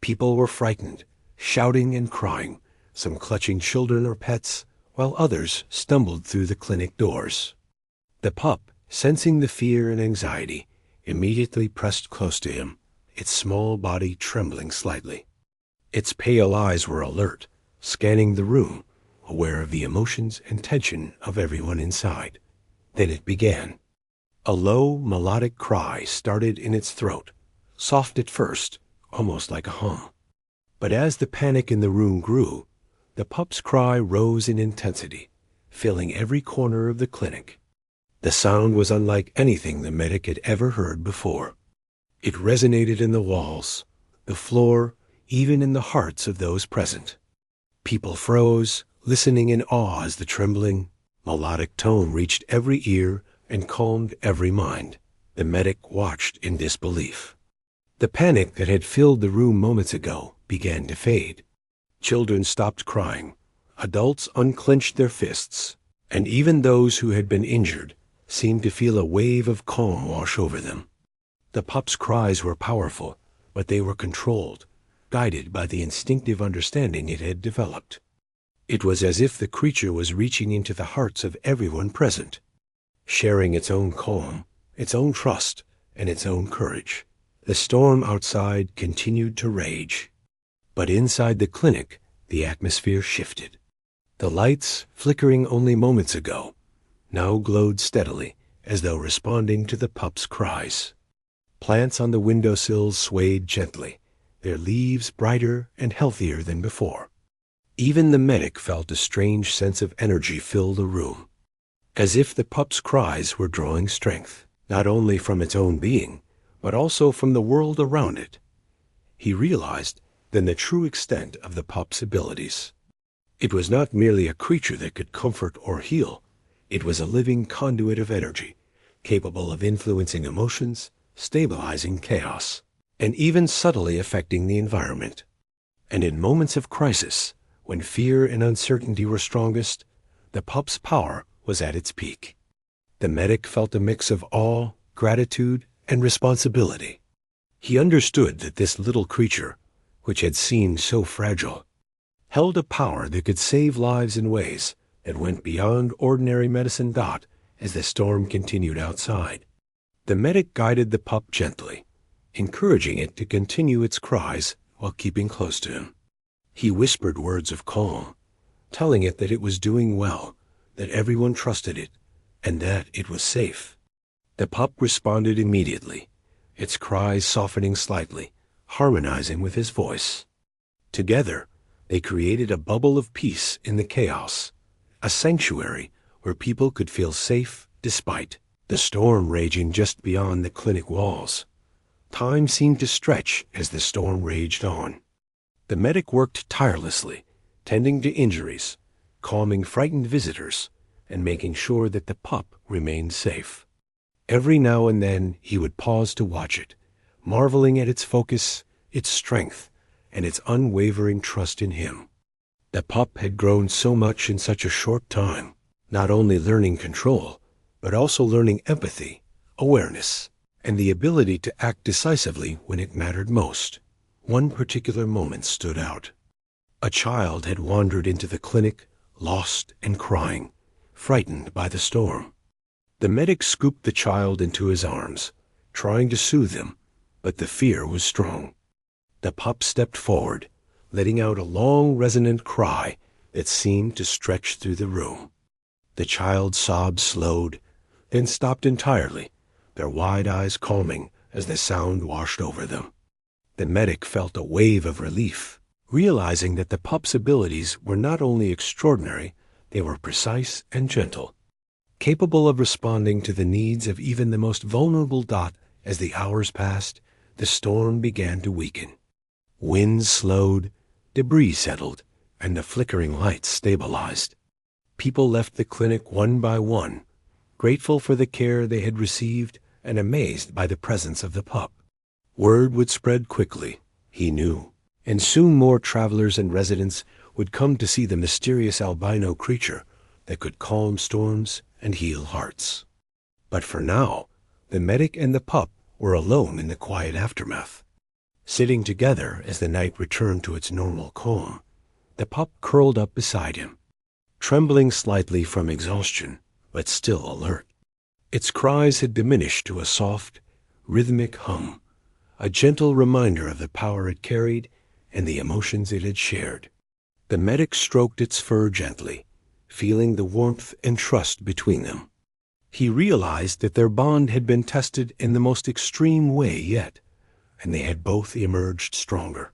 Speaker 1: People were frightened, shouting and crying, some clutching children or pets, while others stumbled through the clinic doors. The pup, sensing the fear and anxiety, immediately pressed close to him, its small body trembling slightly. Its pale eyes were alert, scanning the room, aware of the emotions and tension of everyone inside. Then it began. A low, melodic cry started in its throat, soft at first, almost like a hum. But as the panic in the room grew, the pup's cry rose in intensity, filling every corner of the clinic. The sound was unlike anything the medic had ever heard before. It resonated in the walls, the floor, even in the hearts of those present. People froze, listening in awe as the trembling, melodic tone reached every ear and calmed every mind. The medic watched in disbelief. The panic that had filled the room moments ago began to fade. Children stopped crying, adults unclenched their fists, and even those who had been injured seemed to feel a wave of calm wash over them. The pup's cries were powerful, but they were controlled, guided by the instinctive understanding it had developed. It was as if the creature was reaching into the hearts of everyone present, sharing its own calm, its own trust, and its own courage. The storm outside continued to rage. But inside the clinic, the atmosphere shifted. The lights, flickering only moments ago, now glowed steadily as though responding to the pup's cries. Plants on the windowsills swayed gently, their leaves brighter and healthier than before. Even the medic felt a strange sense of energy fill the room, as if the pup's cries were drawing strength, not only from its own being, but also from the world around it. He realized then the true extent of the pup's abilities. It was not merely a creature that could comfort or heal. It was a living conduit of energy, capable of influencing emotions, stabilizing chaos, and even subtly affecting the environment. And in moments of crisis, when fear and uncertainty were strongest, the pup's power was at its peak. The medic felt a mix of awe, gratitude, and responsibility. He understood that this little creature, which had seemed so fragile, held a power that could save lives in ways that went beyond ordinary medicine. As the storm continued outside, the medic guided the pup gently, encouraging it to continue its cries while keeping close to him. He whispered words of calm, telling it that it was doing well, that everyone trusted it, and that it was safe. The pup responded immediately, its cries softening slightly, harmonizing with his voice. Together, they created a bubble of peace in the chaos, a sanctuary where people could feel safe despite the storm raging just beyond the clinic walls. Time seemed to stretch as the storm raged on. The medic worked tirelessly, tending to injuries, calming frightened visitors, and making sure that the pup remained safe. Every now and then he would pause to watch it, marveling at its focus, its strength, and its unwavering trust in him. The pup had grown so much in such a short time, not only learning control, but also learning empathy, awareness, and the ability to act decisively when it mattered most. One particular moment stood out. A child had wandered into the clinic, lost and crying, frightened by the storm. The medic scooped the child into his arms, trying to soothe him, but the fear was strong. The pup stepped forward, letting out a long, resonant cry that seemed to stretch through the room. The child's sobs slowed, then stopped entirely, their wide eyes calming as the sound washed over them. The medic felt a wave of relief, realizing that the pup's abilities were not only extraordinary, they were precise and gentle, capable of responding to the needs of even the most vulnerable. As the hours passed, the storm began to weaken. Winds slowed, debris settled, and the flickering lights stabilized. People left the clinic one by one, grateful for the care they had received and amazed by the presence of the pup. Word would spread quickly, he knew, and soon more travelers and residents would come to see the mysterious albino creature that could calm storms and heal hearts. But for now, the medic and the pup were alone in the quiet aftermath. Sitting together as the night returned to its normal calm, the pup curled up beside him, trembling slightly from exhaustion, but still alert. Its cries had diminished to a soft, rhythmic hum, a gentle reminder of the power it carried and the emotions it had shared. The medic stroked its fur gently, feeling the warmth and trust between them. He realized that their bond had been tested in the most extreme way yet, and they had both emerged stronger.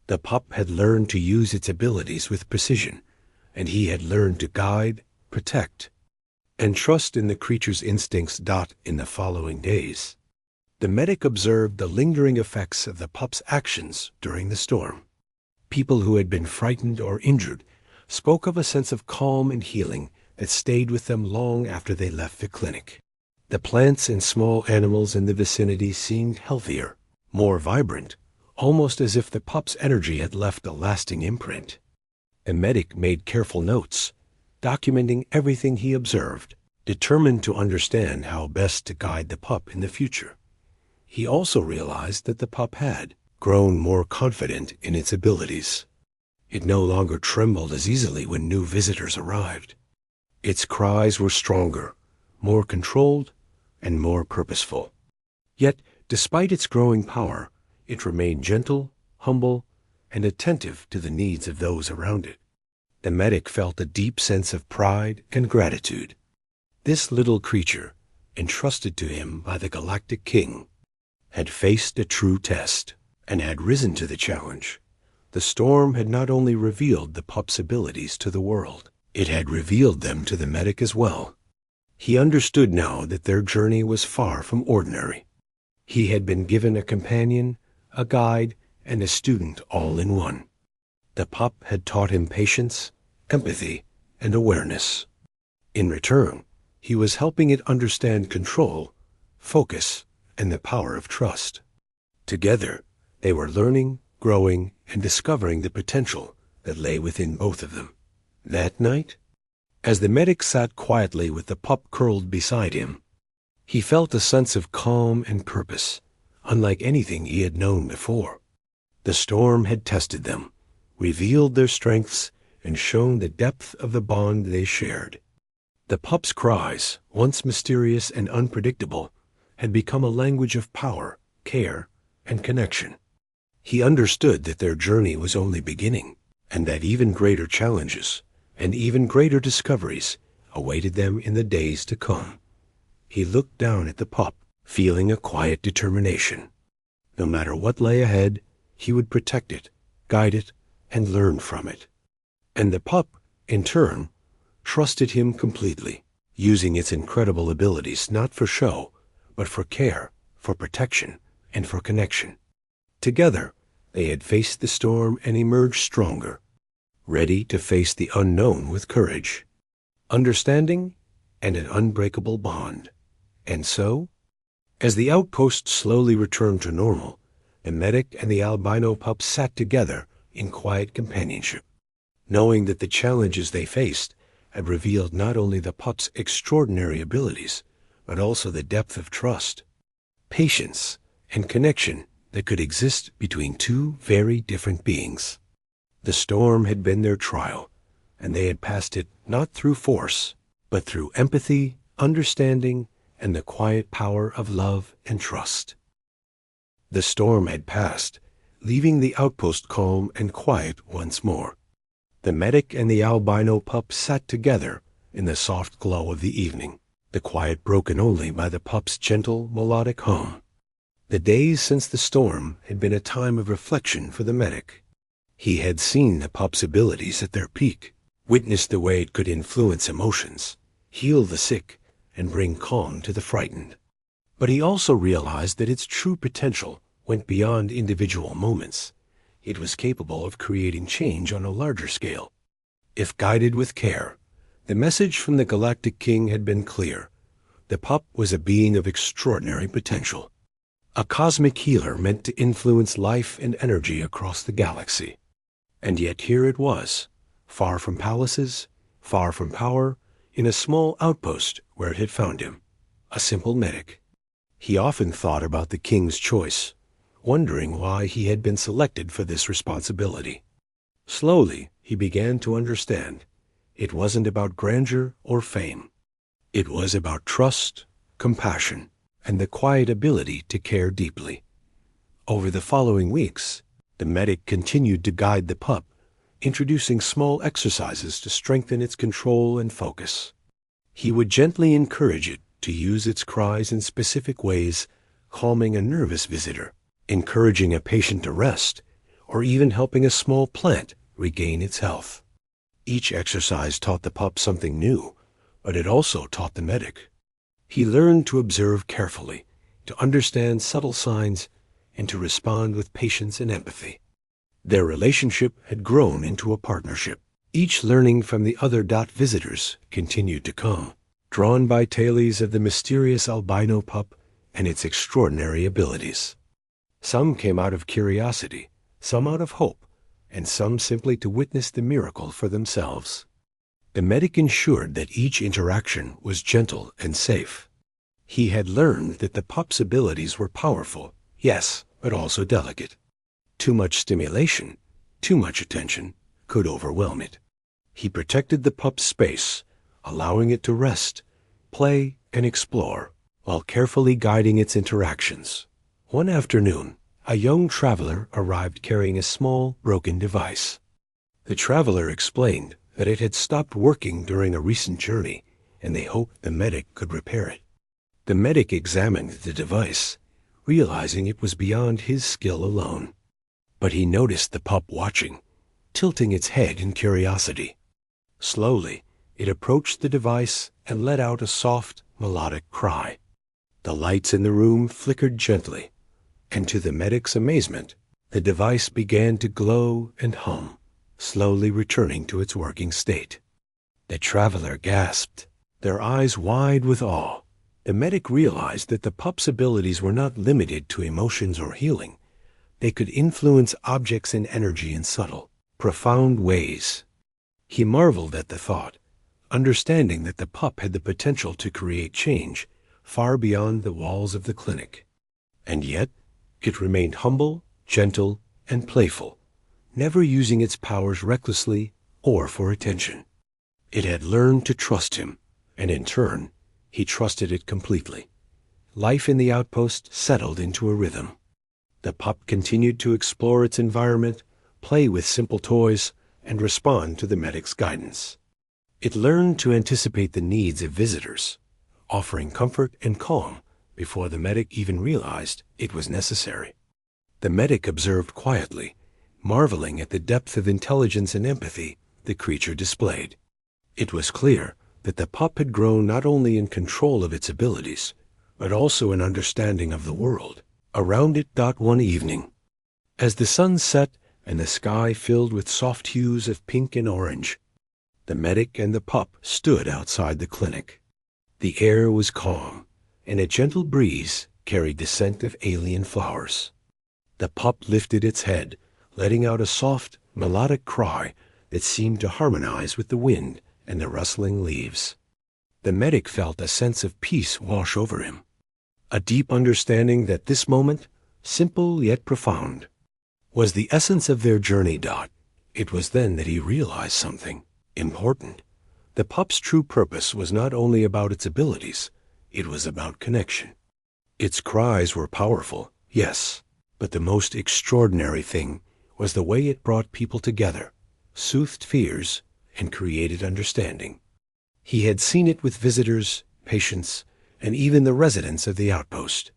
Speaker 1: The pup had learned to use its abilities with precision, and he had learned to guide, protect, and trust in the creature's instincts. In the following days, the medic observed the lingering effects of the pup's actions during the storm. People who had been frightened or injured spoke of a sense of calm and healing that stayed with them long after they left the clinic. The plants and small animals in the vicinity seemed healthier, more vibrant, almost as if the pup's energy had left a lasting imprint. The medic made careful notes, documenting everything he observed, determined to understand how best to guide the pup in the future. He also realized that the pup had grown more confident in its abilities. It no longer trembled as easily when new visitors arrived. Its cries were stronger, more controlled, and more purposeful. Yet, despite its growing power, it remained gentle, humble, and attentive to the needs of those around it. The medic felt a deep sense of pride and gratitude. This little creature, entrusted to him by the Galactic King, had faced a true test and had risen to the challenge. The storm had not only revealed the pup's abilities to the world, it had revealed them to the medic as well. He understood now that their journey was far from ordinary. He had been given a companion, a guide, and a student all in one. The pup had taught him patience, empathy, and awareness. In return, he was helping it understand control, focus, and the power of trust. Together, they were learning, growing, and discovering the potential that lay within both of them. That night, as the medic sat quietly with the pup curled beside him, he felt a sense of calm and purpose, unlike anything he had known before. The storm had tested them, revealed their strengths, and shown the depth of the bond they shared. The pup's cries, once mysterious and unpredictable, had become a language of power, care, and connection. He understood that their journey was only beginning, and that even greater challenges and even greater discoveries awaited them in the days to come. He looked down at the pup, feeling a quiet determination. No matter what lay ahead, he would protect it, guide it, and learn from it. And the pup, in turn, trusted him completely, using its incredible abilities not for show, but for care, for protection, and for connection. Together, they had faced the storm and emerged stronger, ready to face the unknown with courage, understanding, and an unbreakable bond. And so, as the outpost slowly returned to normal, the medic and the albino pup sat together in quiet companionship, knowing that the challenges they faced had revealed not only the pup's extraordinary abilities, but also the depth of trust, patience, and connection that could exist between two very different beings. The storm had been their trial, and they had passed it not through force, but through empathy, understanding, and the quiet power of love and trust. The storm had passed, leaving the outpost calm and quiet once more. The medic and the albino pup sat together in the soft glow of the evening, the quiet broken only by the pup's gentle, melodic hum. The days since the storm had been a time of reflection for the medic. He had seen the pup's abilities at their peak, witnessed the way it could influence emotions, heal the sick, and bring calm to the frightened. But he also realized that its true potential went beyond individual moments. It was capable of creating change on a larger scale. If guided with care, the message from the Galactic King had been clear. The pup was a being of extraordinary potential, a cosmic healer meant to influence life and energy across the galaxy. And yet here it was, far from palaces, far from power, in a small outpost where it had found him, a simple medic. He often thought about the king's choice, wondering why he had been selected for this responsibility. Slowly, he began to understand. It wasn't about grandeur or fame. It was about trust, compassion, and the quiet ability to care deeply. Over the following weeks, the medic continued to guide the pup, introducing small exercises to strengthen its control and focus. He would gently encourage it to use its cries in specific ways, calming a nervous visitor, encouraging a patient to rest, or even helping a small plant regain its health. Each exercise taught the pup something new, but it also taught the medic. He learned to observe carefully, to understand subtle signs, and to respond with patience and empathy. Their relationship had grown into a partnership. Each learning from the other. Visitors continued to come, drawn by tales of the mysterious albino pup and its extraordinary abilities. Some came out of curiosity, some out of hope, and some simply to witness the miracle for themselves. The medic ensured that each interaction was gentle and safe. He had learned that the pup's abilities were powerful, yes, but also delicate. Too much stimulation, too much attention, could overwhelm it. He protected the pup's space, allowing it to rest, play, and explore, while carefully guiding its interactions. One afternoon, a young traveler arrived carrying a small, broken device. The traveler explained that it had stopped working during a recent journey, and they hoped the medic could repair it. The medic examined the device, realizing it was beyond his skill alone. But he noticed the pup watching, tilting its head in curiosity. Slowly, it approached the device and let out a soft, melodic cry. The lights in the room flickered gently, and to the medic's amazement, the device began to glow and hum, slowly returning to its working state. The traveler gasped, their eyes wide with awe. The medic realized that the pup's abilities were not limited to emotions or healing. They could influence objects and energy in subtle, profound ways. He marveled at the thought, understanding that the pup had the potential to create change far beyond the walls of the clinic. And yet, it remained humble, gentle, and playful, never using its powers recklessly or for attention. It had learned to trust him, and in turn, he trusted it completely. Life in the outpost settled into a rhythm. The pup continued to explore its environment, play with simple toys, and respond to the medic's guidance. It learned to anticipate the needs of visitors, offering comfort and calm before the medic even realized it was necessary. The medic observed quietly, marveling at the depth of intelligence and empathy the creature displayed. It was clear that the pup had grown not only in control of its abilities, but also in understanding of the world around it. One evening, as the sun set and the sky filled with soft hues of pink and orange, the medic and the pup stood outside the clinic. The air was calm, and a gentle breeze carried the scent of alien flowers. The pup lifted its head, letting out a soft, melodic cry that seemed to harmonize with the wind and the rustling leaves. The medic felt a sense of peace wash over him, a deep understanding that this moment, simple yet profound, was the essence of their journey. It was then that he realized something important. The pup's true purpose was not only about its abilities, it was about connection. Its cries were powerful, yes, but the most extraordinary thing was the way it brought people together, soothed fears, and created understanding. He had seen it with visitors, patients, and even the residents of the outpost.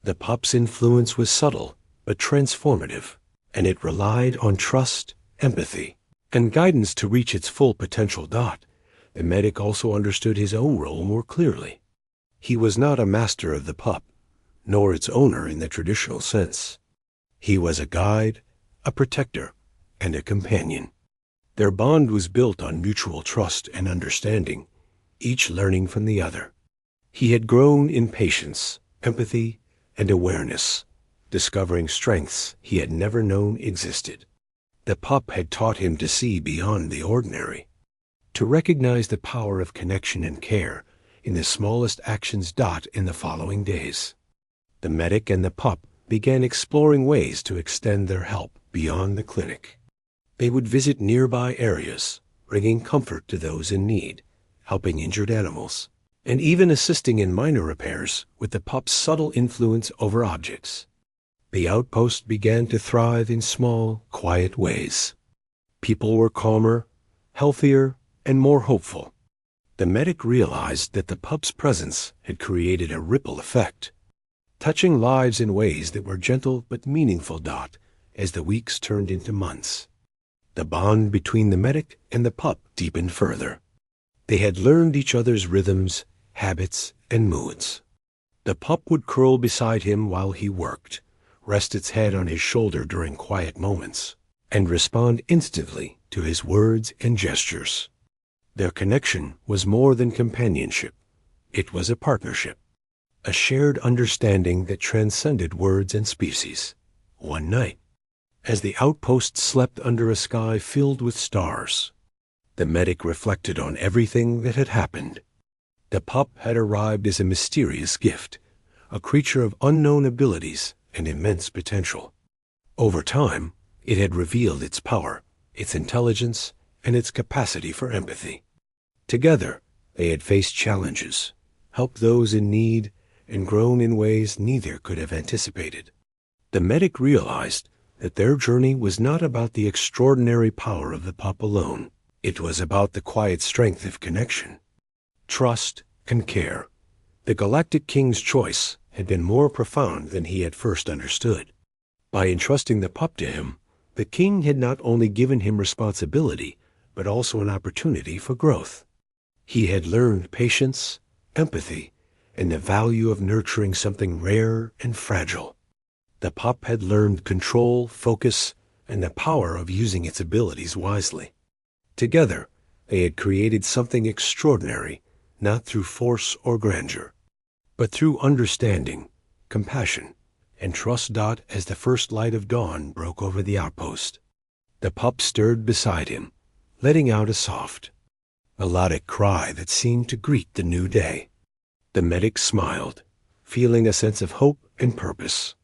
Speaker 1: The pup's influence was subtle but transformative, and it relied on trust, empathy, and guidance to reach its full potential. The medic also understood his own role more clearly. He was not a master of the pup, nor its owner in the traditional sense. He was a guide, a protector, and a companion. Their bond was built on mutual trust and understanding, each learning from the other. He had grown in patience, empathy, and awareness, discovering strengths he had never known existed. The pup had taught him to see beyond the ordinary, to recognize the power of connection and care in the smallest actions. In the following days, the medic and the pup began exploring ways to extend their help beyond the clinic. They would visit nearby areas, bringing comfort to those in need, helping injured animals, and even assisting in minor repairs with the pup's subtle influence over objects. The outpost began to thrive in small, quiet ways. People were calmer, healthier, and more hopeful. The medic realized that the pup's presence had created a ripple effect, touching lives in ways that were gentle but meaningful. as the weeks turned into months. The bond between the medic and the pup deepened further. They had learned each other's rhythms, habits, and moods. The pup would curl beside him while he worked, rest its head on his shoulder during quiet moments, and respond instantly to his words and gestures. Their connection was more than companionship. It was a partnership, a shared understanding that transcended words and species. One night, as the outpost slept under a sky filled with stars, the medic reflected on everything that had happened. The pup had arrived as a mysterious gift, a creature of unknown abilities and immense potential. Over time, it had revealed its power, its intelligence, and its capacity for empathy. Together, they had faced challenges, helped those in need, and grown in ways neither could have anticipated. The medic realized that their journey was not about the extraordinary power of the pup alone. It was about the quiet strength of connection, trust, and care. The Galactic King's choice had been more profound than he had first understood. By entrusting the pup to him, the king had not only given him responsibility, but also an opportunity for growth. He had learned patience, empathy, and the value of nurturing something rare and fragile. The pup had learned control, focus, and the power of using its abilities wisely. Together, they had created something extraordinary, not through force or grandeur, but through understanding, compassion, and trust. As the first light of dawn broke over the outpost, the pup stirred beside him, letting out a soft, melodic cry that seemed to greet the new day. The medic smiled, feeling a sense of hope and purpose.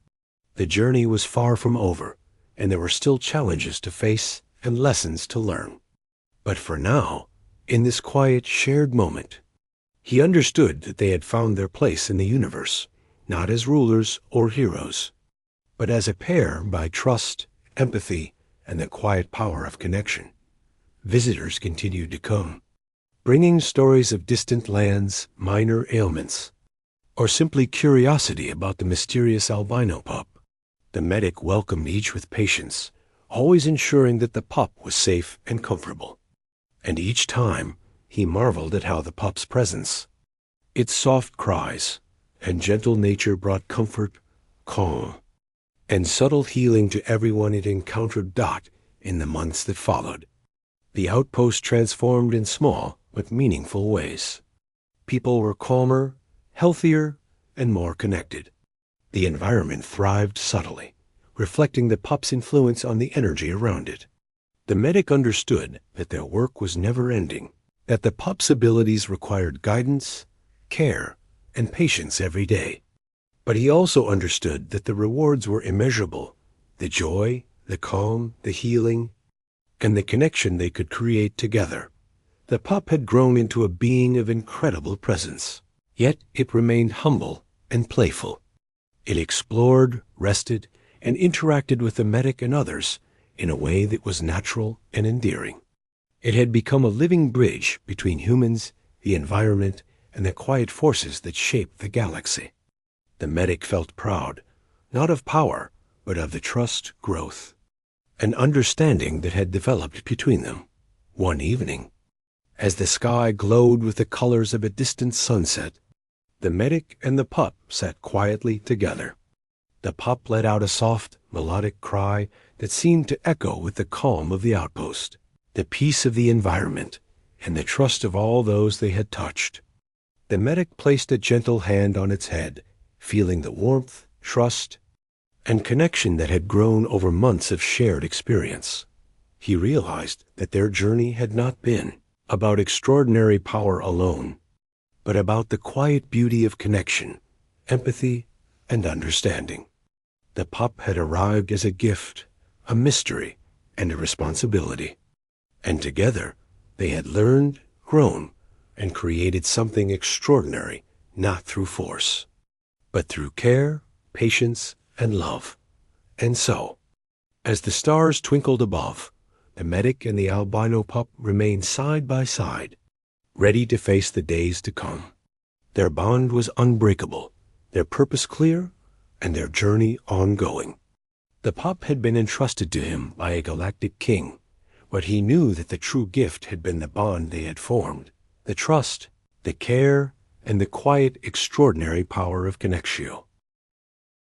Speaker 1: The journey was far from over, and there were still challenges to face and lessons to learn. But for now, in this quiet, shared moment, he understood that they had found their place in the universe, not as rulers or heroes, but as a pair by trust, empathy, and the quiet power of connection. Visitors continued to come, bringing stories of distant lands, minor ailments, or simply curiosity about the mysterious albino pup. The medic welcomed each with patience, always ensuring that the pup was safe and comfortable. And each time, he marveled at how the pup's presence, its soft cries, and gentle nature brought comfort, calm, and subtle healing to everyone it encountered. In the months that followed, the outpost transformed in small but meaningful ways. People were calmer, healthier, and more connected. The environment thrived subtly, reflecting the pup's influence on the energy around it. The medic understood that their work was never-ending, that the pup's abilities required guidance, care, and patience every day. But he also understood that the rewards were immeasurable: the joy, the calm, the healing, and the connection they could create together. The pup had grown into a being of incredible presence, yet it remained humble and playful. It explored, rested, and interacted with the medic and others in a way that was natural and endearing. It had become a living bridge between humans, the environment, and the quiet forces that shaped the galaxy. The medic felt proud, not of power, but of the trust, growth, and understanding that had developed between them. One evening, as the sky glowed with the colors of a distant sunset, the medic and the pup sat quietly together. The pup let out a soft, melodic cry that seemed to echo with the calm of the outpost, the peace of the environment, and the trust of all those they had touched. The medic placed a gentle hand on its head, feeling the warmth, trust, and connection that had grown over months of shared experience. He realized that their journey had not been about extraordinary power alone, but about the quiet beauty of connection, empathy, and understanding. The pup had arrived as a gift, a mystery, and a responsibility. And together, they had learned, grown, and created something extraordinary, not through force, but through care, patience, and love. And so, as the stars twinkled above, the medic and the albino pup remained side by side, ready to face the days to come. Their bond was unbreakable, their purpose clear, and their journey ongoing. The pup had been entrusted to him by a galactic king, but he knew that the true gift had been the bond they had formed, the trust, the care, and the quiet, extraordinary power of connexio.